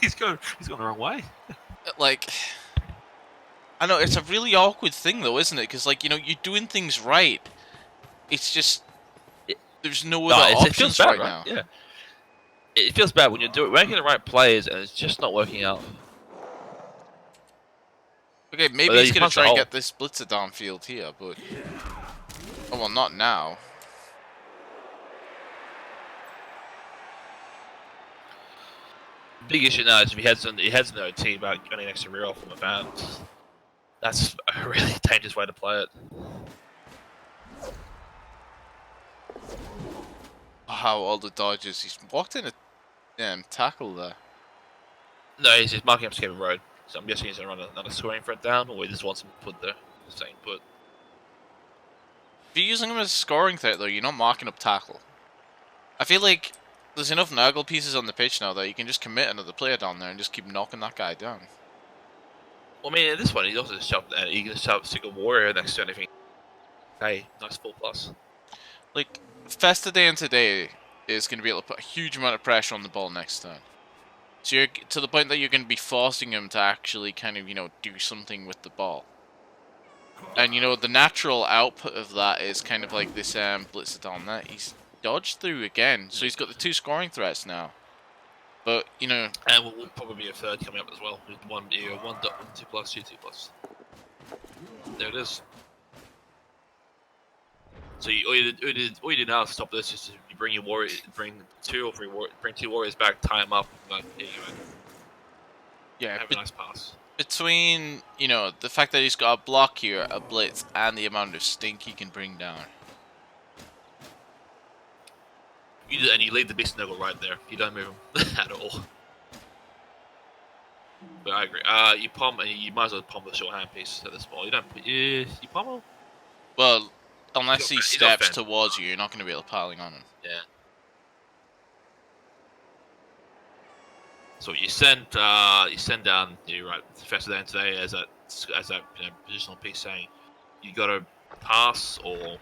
he's going the wrong way. Like, I know it's a really awkward thing, though, isn't it? Because, like, you know, you're doing things right. It's just there's no other options right now. Yeah, it feels bad when you're making the right plays and it's just not working out. Okay, maybe he's gonna try and get this blitzer downfield here, but oh well, not now. Big issue now is if he heads in the OT about getting an extra reroll from a fan. That's a really dangerous way to play it. Wow, all the dodges. He's walked in a tackle there. No, he's just marking up Skipper Road. So I'm guessing he's going to run another scoring threat down, or he just wants him to put there. Staying put. If you're using him as a scoring threat, though, you're not marking up tackle. I feel like there's enough Nurgle pieces on the pitch now that you can just commit another player down there and just keep knocking that guy down. Well, I mean, in this one, he also just shoved he can just stick a warrior next to anything. Hey, nice full plus. Like, Festa Day and today is going to be able to put a huge amount of pressure on the ball next turn. So you're to the point that you're going to be forcing him to actually kind of, you know, do something with the ball. And, you know, the natural output of that is kind of like this blitzer down there. He's dodged through again, so he's got the 2 scoring threats now. But, you know... And we'll probably be a third coming up as well. With 1, 2 plus, 2 plus. There it is. So all you do now to stop this is you bring your warrior, bring 2 warriors back, tie them up, and here you go. Yeah, have a nice pass. Between, you know, the fact that he's got a block here, a blitz, and the amount of stink he can bring down. And you leave the beast snuggle right there. You don't move him at all. But I agree. You might as well pummel the short hand piece at this ball. You don't. You pummel. Well, unless he steps towards you, you're not going to be able to piling on him. Yeah. So you send down Festa Day today as that positional piece saying you got to pass or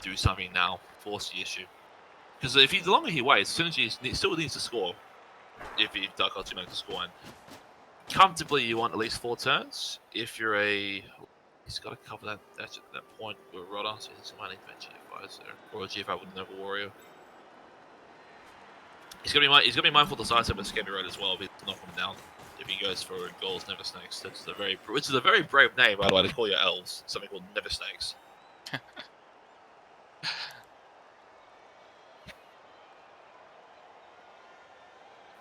do something now, force the issue. Because the longer he waits, as soon as he still needs to score, if Dark Elves makes a score, and comfortably you want at least 4 turns. If you're he's got to cover that point with Rodder, so he might need GFIs there, or a GFI with Noble Warrior. He's gonna be mindful of the sidestep and Scabby Road as well. If he's knocking him down, if he goes for goals, Never Snakes. Which is a very brave name, by the way, to call your elves something called Never Snakes.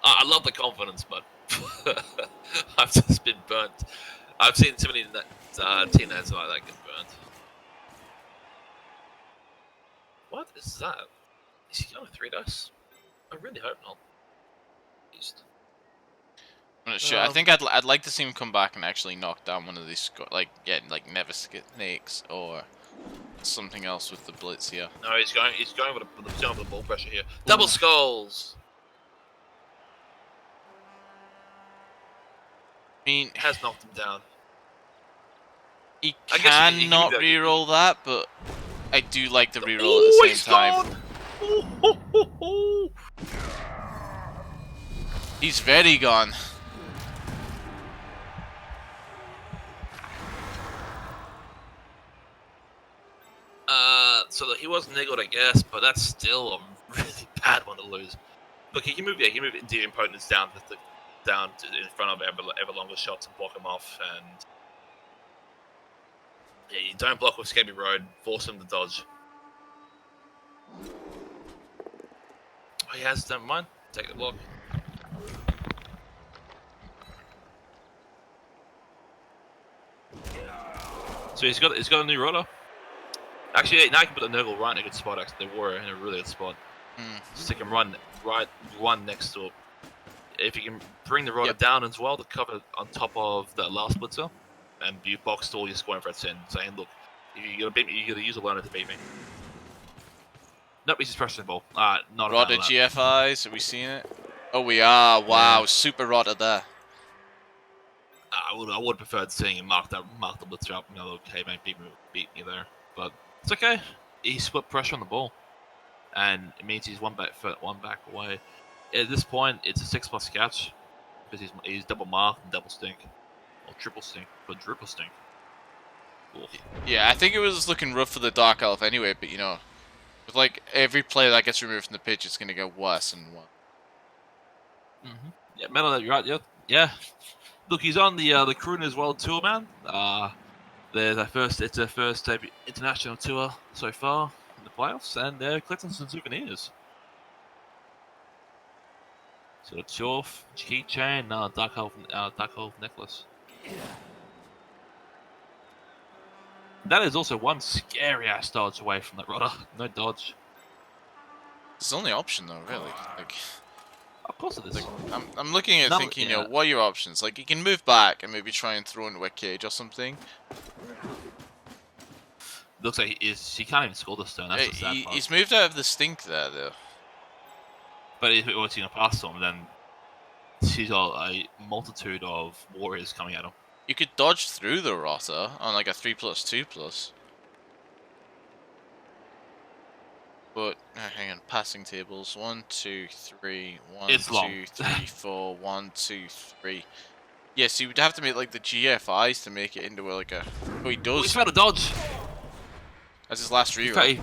I love the confidence, but I've just been burnt. I've seen too many teenagers like that get burnt. What is that? Is he going 3 dice? I really hope not. I'm not sure. I think I'd like to see him come back and actually knock down one of these, like Never Snakes or something else with the blitz here. No, he's going with the ball pressure here. Double skulls. I mean, Has knocked him down. he I guess can he can not do that. reroll that, but I do like the reroll at the same time. He's very gone. So he was niggled, I guess, but that's still a really bad one to lose. Look, he can move the opponents down in front of ever longer shots and block him off, and yeah, you don't block with Scabby Road, force him to dodge. Oh, he has, never mind. Take the block. So he's got a new rotor. Actually, yeah, now you can put the Nurgle right in a good spot. Actually, they were in a really good spot. Stick him one next to it. If you can bring the rotor down as well to cover on top of the last blitzer, and you boxed all your scoring threats in, saying, "Look, if you're gonna beat me, you gotta use a loner to beat me." Nope, he's just pressing the ball. Not Rotter GFIs, are we seeing it? Oh, we are. Wow, super rotter there. I would have preferred seeing him mark the blitzer up. You know, okay, mate, beat me there, but it's okay. He split pressure on the ball, and it means he's one back away. At this point, it's a 6+ catch because he's double marked and double stink, or triple stink, quadruple stink. Oof. Yeah, I think it was looking rough for the Dark Elf anyway, but you know, with like every player that gets removed from the pitch, it's gonna get worse and worse. Yeah, Metal, you're right. Yeah. Look, he's on the Crooners World Tour, man. It's their first international tour so far in the playoffs, and they're collecting some souvenirs. So a Chorf, keychain, Dark Elf necklace. That is also one scary ass dodge away from that rotter. No dodge. It's the only option though, really. Like, of course it is. Like, I'm looking at thinking, you know, what are your options? Like, you can move back and maybe try and throw into a cage or something. Looks like he can't even score this turn. That's the sad part. He's moved out of the stink there, though. But if it was going to pass him, then he's got a multitude of warriors coming at him. You could dodge through the rotter on like a 3+2+. But hang on, passing tables. 1, 2, 3. 1, It's 2, long. 3, 4. 1, 2, 3. Yes, so you would have to make like the GFIs to make it into like a. Oh, he does. He's about to dodge. That's his last reroll.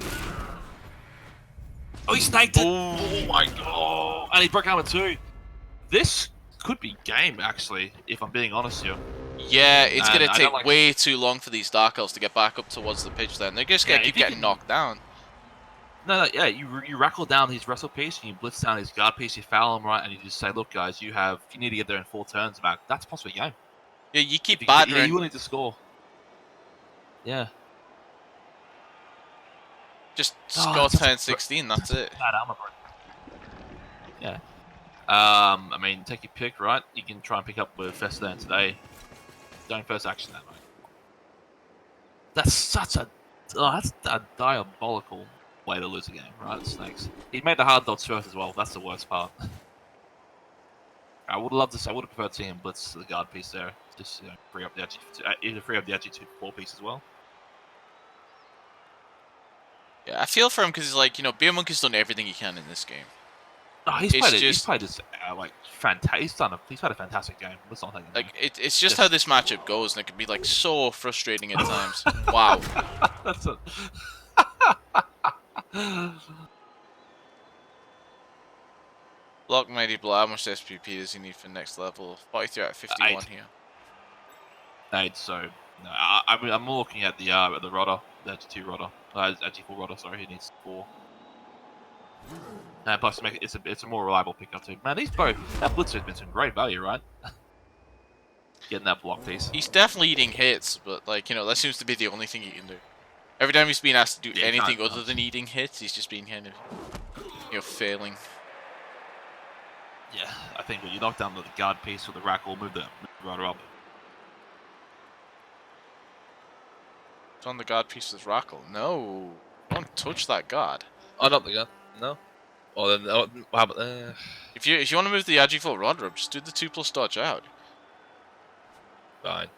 Oh, he snaked it! Oh my god! And he broke armor too. This could be game, actually, if I'm being honest here. Yeah, it's And gonna I take don't like- way too long for these Dark Elves to get back up towards the pitch. Then they're just gonna Yeah, keep if you getting can- knocked down. No, yeah, you rackle down his wrestle piece, and you blitz down his guard piece, you foul him right, and you just say, look guys, you need to get there in 4 turns back. That's possibly a game. Yeah, you keep You battering. will need to score. Yeah. Just Oh, score that's 10-16. That's it. Bad armor, bro. Yeah. I mean, take your pick, right? You can try and pick up with Festadan today. Don't first action that, mate. That's a diabolical way to lose a game, right? Snakes. He made the hard dots first as well. That's the worst part. I would have preferred to see him blitz the guard piece there. Just free up the edgy 4 piece as well. Yeah, I feel for him because he's like, you know, Beer Monkey's done everything he can in this game. No, he's It's played it. just- He's played this like fantastic. He's had a fantastic game. Let's not take it. Like, it's just how this matchup goes, and it can be like so frustrating at times. Wow. That's it. Block my 90 below. How much SPP does he need for next level? 43 out of 51 here. 8. So no, I'm more looking at the rodder, the 2 rodder, actually 4 rodder. Sorry, he needs 4. And plus, it's a more reliable pickup too. Man, these both that Blitzer's been some great value, right? Getting that block piece. He's definitely eating hits, but like, you know, that seems to be the only thing he can do. Every time he's been asked to do anything other than eating hits, he's just been kind of, you know, failing. Yeah, I think when you knock down the guard piece with the rack, or move the rodder up. It's on the guard piece with Rackle. No, don't touch that guard. Oh, not the guard. No. Oh, then how about if you want to move the Agiful Rodder up, just do the 2+ dodge out. Fine.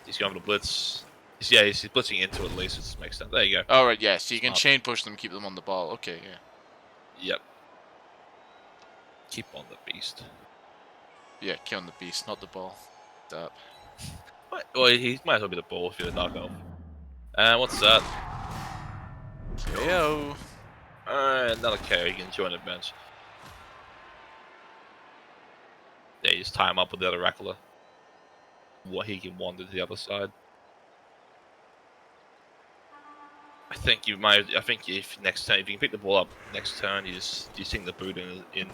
He's going for the blitz. Yeah, he's blitzing into it at least. It makes sense. There you go. Oh, right, yeah. So you can chain push them, keep them on the ball. Okay, yeah. Yep. Keep on the beast. Yeah, keep on the beast, not the ball. That. Well, he might as well be the ball if you're the knockoff. And what's that? KO. Another KO. You can join the bench. Yeah, you just tie him up with the other Rackler. What he can wander to the other side. I think you might. I think if next turn, if you can pick the ball up next turn, you sink the boot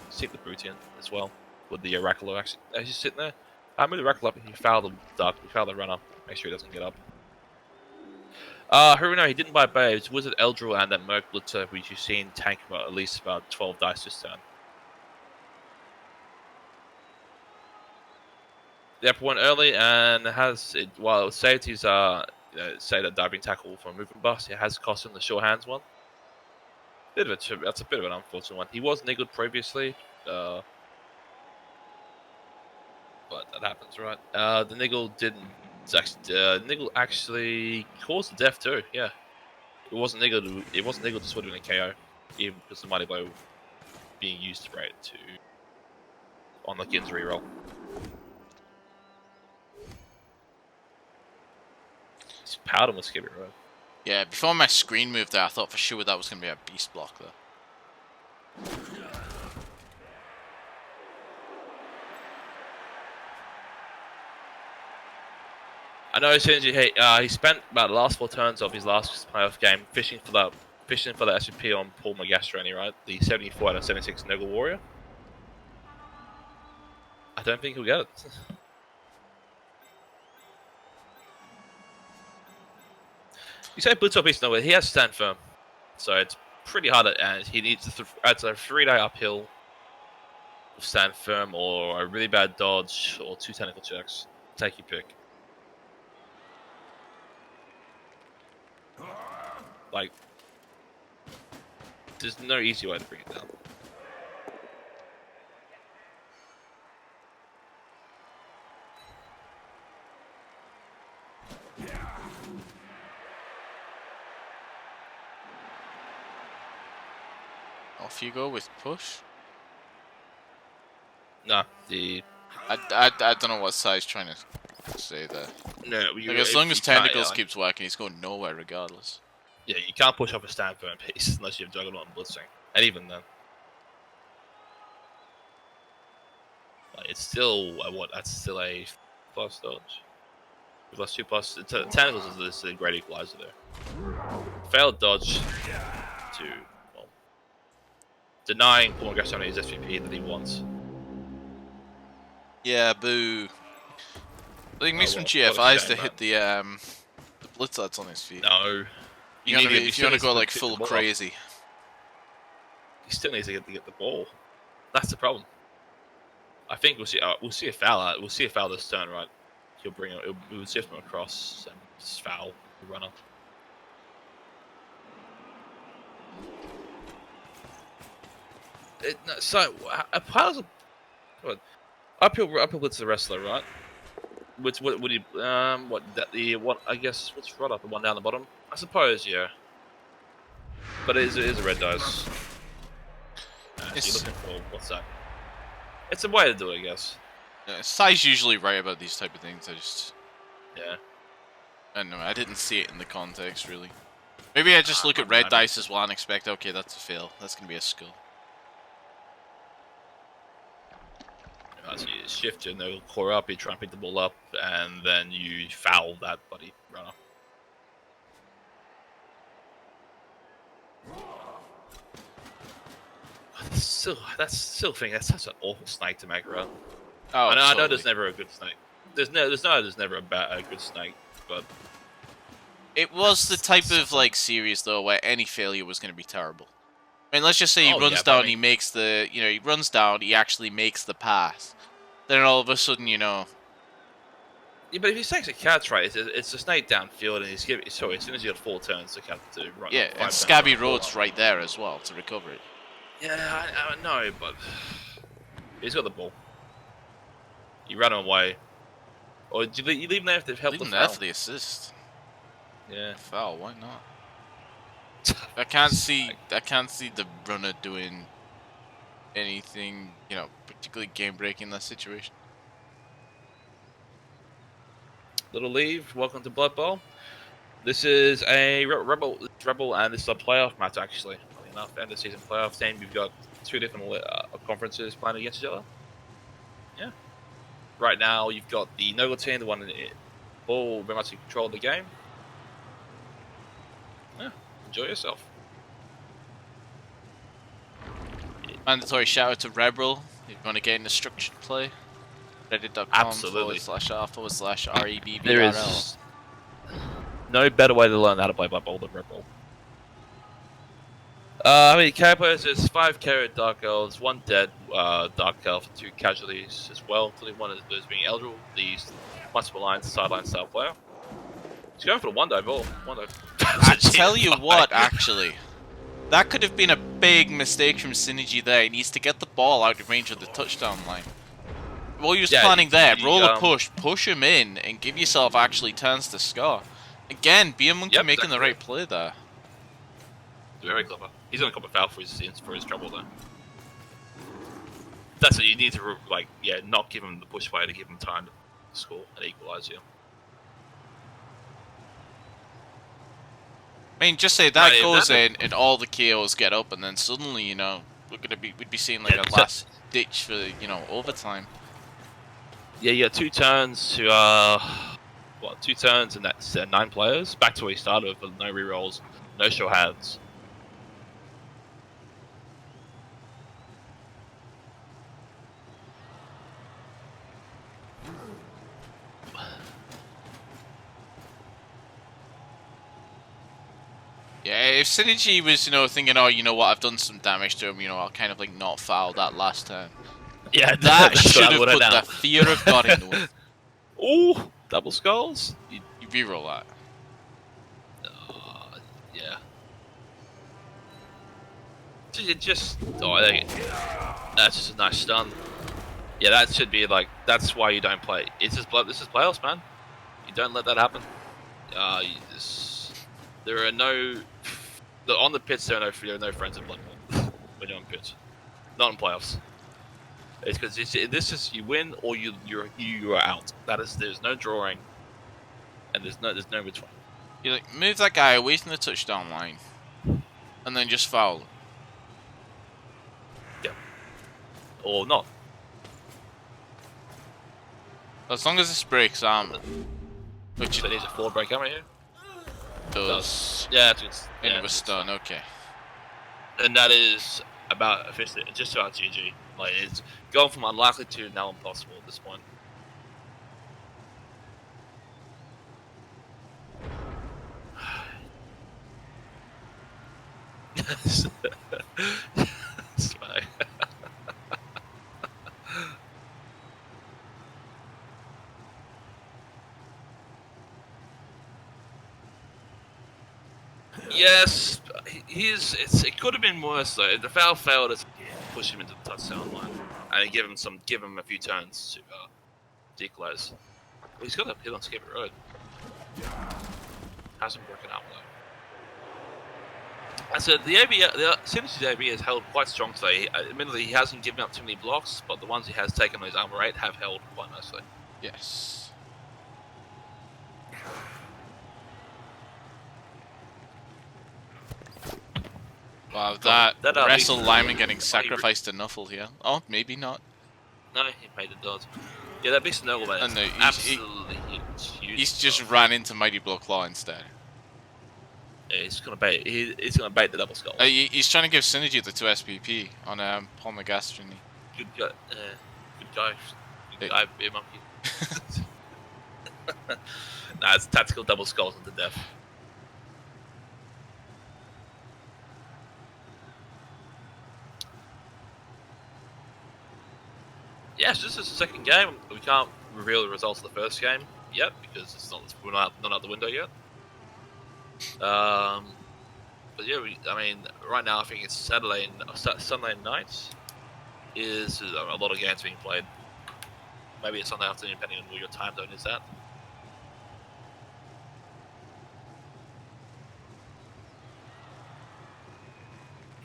sink the boot in as well with the Rackler actually as you sitting there. I move the Rackler up and you foul the duck, you foul the runner. Make sure he doesn't get up. Who know he didn't buy Babes, Wizard Eldril and that Merc Blitzer, which you've seen tank about at least about 12 dice this turn. The upper one early and has it while it saved his say that diving tackle for a movement bust, it has cost him the sure hands one. That's a bit of an unfortunate one. He was niggled previously, but that happens, right? The niggle didn't. Niggle actually caused death too. Yeah, it wasn't niggled. It wasn't niggled. This would have been a KO, even because the mighty blow being used right to on the Gins reroll. His powder was skip it right. Yeah, before my screen moved there, I thought for sure that was going to be a beast block though. I know as soon as he spent about the last 4 turns of his last playoff game fishing for the SVP on Paul Magastrani, right? The 74 out of 76 Nurgle Warrior. I don't think he'll get it. You say blitz up east nowhere. He has to stand firm, so it's pretty hard. And he needs to it's a 3-day uphill, stand firm, or a really bad dodge, or 2 technical checks. Take your pick. Like, there's no easy way to bring it down. Off you go with push. Nah, the I don't know what side's trying to say there. no. Like, as long as Tentacles keeps working, he's going nowhere regardless. Yeah, you can't push off a stand firm piece unless you have Juggernaut and Blitzing, and even then, like, it's still what? That's still a plus dodge. Plus 2+. Tentacles is a great equalizer there. Failed dodge to denying Paul Magastrani his SVP that he wants. Yeah, boo. I think makes some GFIs to hit the blitz that's on his feet. No. You want to go like full crazy. He still needs to get the ball. That's the problem. I think we'll see a foul. We'll see a foul this turn, right? He'll bring it. We'll shift him across and just foul the runner. So how's a what? Uphill blitz the wrestler, right? What would you I guess what's right up the one down the bottom? I suppose, yeah. But it is a red dice. So you're looking for what's that? It's a way to do it, I guess. Yeah, Sai's usually right about these type of things. I just yeah. I don't know, I didn't see it in the context, really. Maybe I just look at red dice as well and expect, okay, that's a fail. That's going to be a skull. So you shift your no core up, you try and pick the ball up, and then you foul that buddy runner. That's still thing. That's such an awful snake to make run. Oh, I know there's never a good snake. There's never a good snake, but it was the type of like series though where any failure was going to be terrible. I mean, let's just say he runs down, he makes the, he runs down, he actually makes the pass. Then all of a sudden, Yeah, but if he takes a catch right, it's a snake downfield, and he's giving. Sorry, as soon as you got 4 turns to catch to run. Yeah, and Scabby Road's right there as well to recover it. Yeah, I know, but he's got the ball. You run him away, or you leave him there if they've helped Leave the him there foul. for the assist. Yeah, Foul, why not? I can't see the runner doing anything, particularly game breaking in that situation. little leave. Welcome to Blood Bowl. This is a ReBBL, and this is a playoff match actually. Funny enough, end of season playoff team. We've got 2 different conferences playing against each other. Yeah. Right now, you've got the Nurgtown team, the one in the ball very much in control of the game. Yeah, enjoy yourself. Mandatory shout out to ReBBL if you want to get into structured play. Reddit.com/r/ReBBL. There is no better way to learn how to play Blood Bowl than ReBBL. I mean, carry players, there's 5 carried Dark Elves, 1 dead Dark Elf, and 2 casualties as well, including one of those being eligible, the multiple lines sideline style player. He's going for the 1 dive ball. 1 dive. I tell you what, actually. That could have been a big mistake from Synergy there. He needs to get the ball out of range of the touchdown line. While he was planning there, roll a push him in, and give yourself actually turns to score. Again, be a monkey making the right play there. Very clever. He's going to cop a foul for his trouble though. That's what you need to not give him the push play to give him time to score and equalize you. I mean, just say that goes in, and all the KOs get up, and then suddenly, we'd be seeing like a last ditch for overtime. Yeah, you got 2 turns to 2 turns, and that's 9 players. Back to where you started with no rerolls, no show hands. Yeah, if Synergy was, thinking, oh, you know what, I've done some damage to him, I'll kind of like not foul that last turn. Yeah, that should have put the fear of God into him. Ooh, double skulls? You reroll that. Yeah. That's just a nice stun. Yeah, that should be that's why you don't play. This is playoffs, man. You don't let that happen. There are on the pitch. There are no friends in Blood Bowl when you're on pitch. Not in playoffs. It's because this is you win or you are out. There's no drawing, and there's no between. You move that guy away from the touchdown line, and then just foul him. Yeah. Or not. As long as this breaks armor. Which so needs a 4 break armor here. Does. Yeah, and it was stun. Okay. And that is about officially just about GG. It's going from unlikely to now impossible at this point. Yes, it could have been worse though. If the foul failed, it's push him into the touchdown line and give him a few turns to equalize. Well, he's got a hit on Skipper Road. Hasn't broken out though. And so the Synergy's AB has held quite strong today. Admittedly, he hasn't given up too many blocks, but the ones he has taken on his armor 8 have held quite nicely. Yes. Wow, that That, wrestle big- lineman getting sacrificed to Nuffle here. Oh, maybe not. No, he paid the dots. Yeah, that big Snuggle man. Oh, no, is absolutely huge. He's just ran into Mighty Blow Claw instead. Yeah, he's gonna bait. He's gonna bait the double skull. He's trying to give Synergy the 2 SPP on Paul McGastrini. Good guy. Good guy. Good guy, beer monkey. Nah, it's tactical double skulls into death. Yes, this is the second game. We can't reveal the results of the first game yet because we're not out the window yet. But yeah, I mean, right now I think it's Sunday night. Is a lot of games being played. Maybe it's Sunday afternoon, depending on where your time zone is at.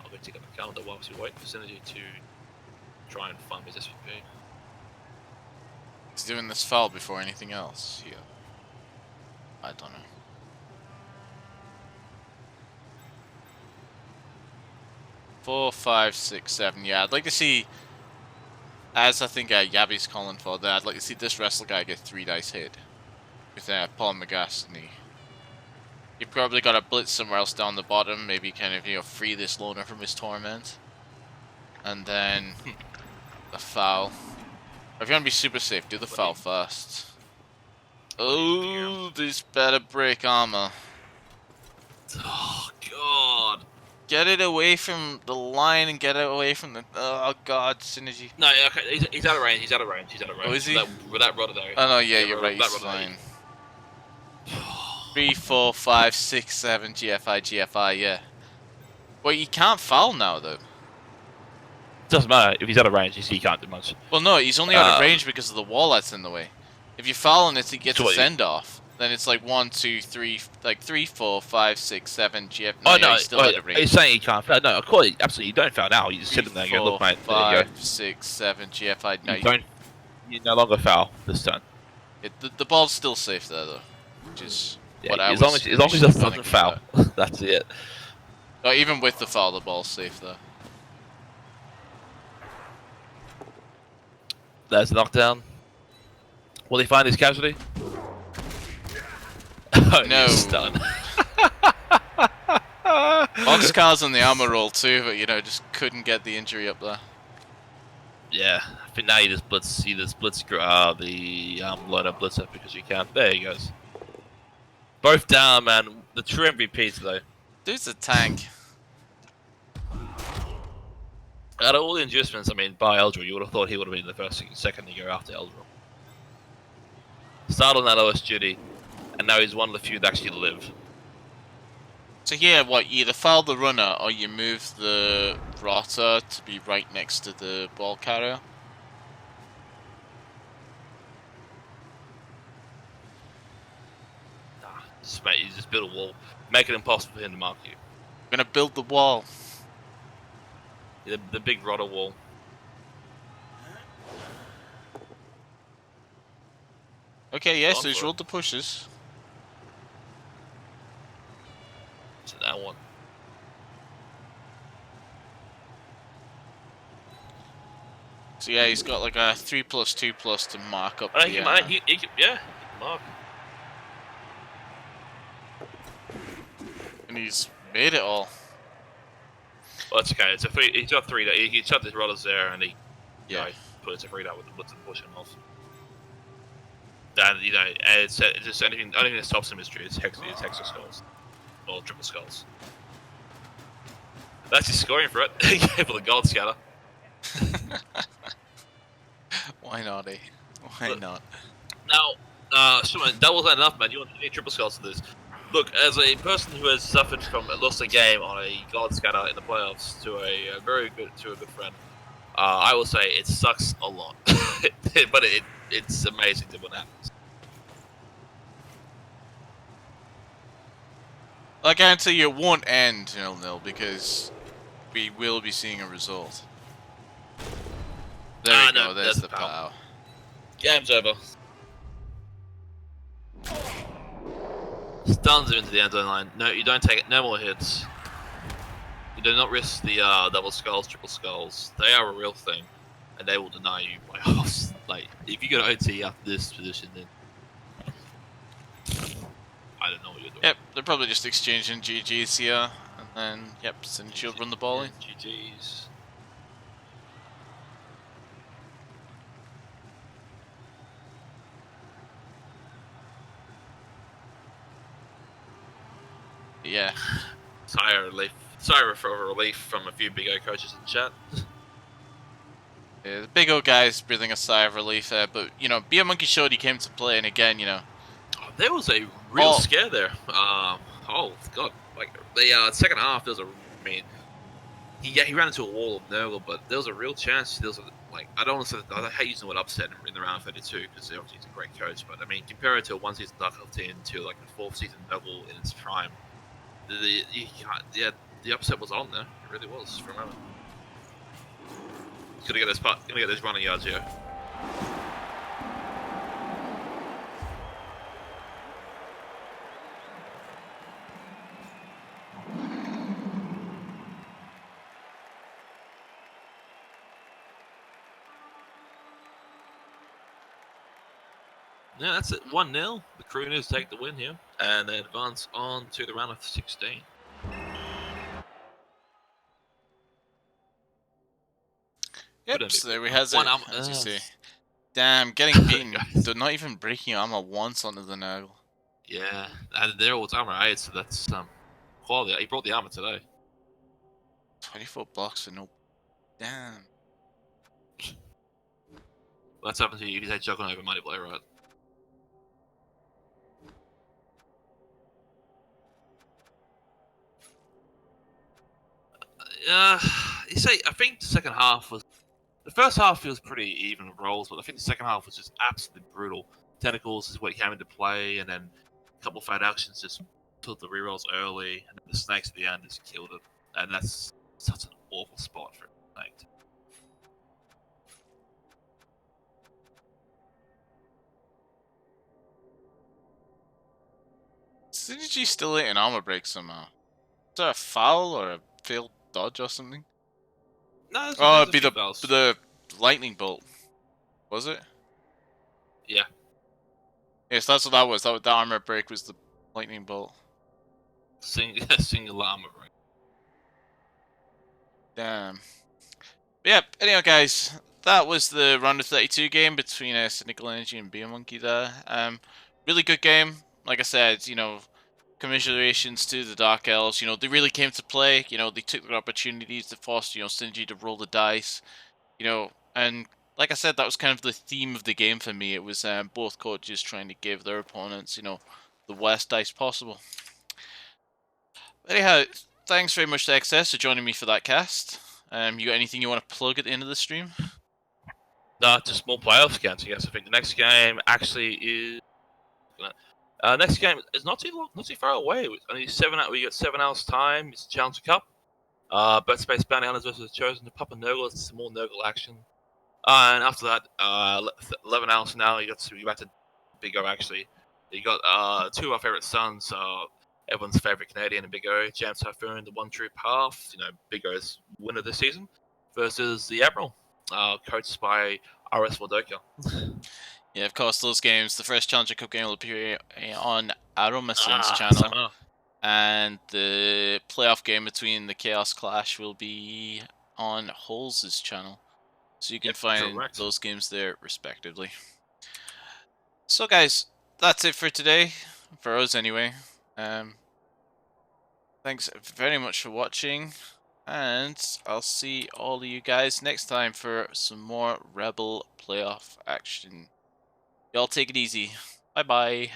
I'll go take up the calendar whilst we wait for Synergy to try and find his SVP. He's doing this foul before anything else. Yeah. I don't know. Four, 5, 6, 7. Yeah, I'd like to see, as I think Yabby's calling for that, I'd like to see this wrestle guy get 3 dice hit with Paul McGastney. You probably got a blitz somewhere else down the bottom, maybe kind of, free this loner from his torment. And then the foul. If you want to be super safe, do the foul first. Oh, this better break armor. Oh God! Get it away from the line and get it away from the. Oh God, Synergy. No, okay, he's out of range. He's out of range. He's out of range. Oh, is he? With that rudder though. Oh no, yeah, you're right. He's that rudder fine. 3, 4, 5, 6, 7. GFI. Yeah. Well, you can't foul now though. Doesn't matter if he's out of range. He can't do much. Well, no, he's only out of range because of the wall that's in the way. If you foul and he gets So a send off, then it's like 1, 2, 3, like 3, 4, 5, 6, 7. GF. No, Oh yeah, no, he's still out of range. he's saying he can't foul. No, of course, absolutely, you don't foul now. You just sit in there and go, look, mate, there you 5, 6, 7. GFI. No, go. You no longer foul this turn. the ball's still safe there though, which is what I as was. long as he doesn't foul, that's it. No, even with the foul, the ball's safe though. There's the knockdown. Will he find his casualty? Oh, No. he's stunned. Boxcar's on the armor roll too, but just couldn't get the injury up there. Yeah, I think now you just blitz the loader blitzer because you can. There he goes. Both down, man. The true MVPs though. Dude's a tank. Out of all the inducements, I mean, by Eldril, you would have thought he would have been the first, second to go after Eldril. Started on that OS duty, and now he's one of the few that actually live. So here, what, you either foul the runner or you move the rotor to be right next to the ball carrier. Mate, you just build a wall, make it impossible for him to mark you. I'm gonna build the wall. The big rotor wall. Okay, yes, Gone so he's for it. rolled the pushes. So that one. So yeah, he's got like a 3+2+ to mark up I the, think he can mark. and he's made it all. Well, that's okay. It's a 3. He's got 3. He shot his rollers there, and he puts a 3 down with the blitz and push him off. And it's just anything that stops him is true. It's hexa skulls or triple skulls. That's his scoring for it. He gave for the gold scatter. Why not, eh? Why not? Now, that wasn't enough, man. You want any triple skulls to this? Look, as a person who has suffered from lost a game on a god scatter in the playoffs to a good friend, I will say it sucks a lot, but it's amazing when it happens. I guarantee you it won't end 0-0 because we will be seeing a result. There we go, there's the pow. Game's over. Stuns him into the end zone line. No, you don't take it. No more hits. You do not risk the double skulls, triple skulls. They are a real thing, and they will deny you playoffs. Like, if you go to OT after this position, then I don't know what you're doing. Yep, they're probably just exchanging GGs here, and then, yep, Synergy will run the ball in. GGs. Yeah. Sorry for relief from a few Big O coaches in chat. Yeah, the big old guy's breathing a sigh of relief there, but, you know, Be a Monkey showed he came to play, and again, you know. Oh, there was a real scare there. Oh, God. Like, the second half, there was he ran into a wall of Nurgle, but there was a real chance. There was I hate using the word upset in the round of 32 because obviously he's a great coach, but I mean, compare it to a one season Dark Elf team to like a fourth season Nurgle in its prime. The upset was on there. It really was for a moment. Gonna get those running yards here. Yeah, that's it. 1-0. The Crooners take the win here, and they advance on to the round of 16. Yep, so there we have One it, as you say. Damn, getting beaten. They're not even breaking armor once onto the Nurgle. Yeah, and they're all armor 8, so that's quality. He brought the armor today. 24 blocks for no. Damn. Well, that's happened to you if you say Juggernaut over Mighty Blow, right? You say I think the second half was. The first half was pretty even rolls, but I think the second half was just absolutely brutal. Tentacles is what came into play, and then a couple of fight actions just took the rerolls early, and then the snakes at the end just killed it. And that's such an awful spot for a snake. Synergy still ate an armor break somehow. Is that a foul or a failed dodge or something? No, oh, it'd be the lightning bolt. Was it? Yeah. Yes, that's what that was. That armor break was the lightning bolt. Single armor break. Damn. But yeah, anyhow, guys, that was the round of 32 game between Cynical Energy and Beer Monkey there. Really good game. Like I said, you know, commiserations to the Dark Elves. You know, they really came to play. You know, they took their opportunities to force, you know, Synergy to roll the dice. You know, and like I said, that was kind of the theme of the game for me. It was both coaches trying to give their opponents, you know, the worst dice possible. Anyhow, thanks very much to XS for joining me for that cast. You got anything you want to plug at the end of the stream? No, just more playoff counts, I guess. I think the next game actually is. Next game is not too far away. It's only 7 hours. We got 7 hours time. It's Challenger Cup. Birth Space Bounty Hunters versus Chosen to Papa Nurgle. It's some more Nurgle action. And after that, 11 hours from now, you got to be back to Big O. Actually, you got two of our favorite sons. Everyone's favorite Canadian and Big O, Jam Typhoon, the One True Path. You know, Big O's winner this season versus the Admiral, coached by RS Waldoka. Yeah, of course, those games. The first Challenger Cup game will appear on Aromason's channel. And the playoff game between the Chaos Clash will be on Holes' channel. So you can find those games there, respectively. So, guys, that's it for today. For us, anyway. Thanks very much for watching. And I'll see all of you guys next time for some more ReBBL playoff action. Y'all take it easy. Bye-bye.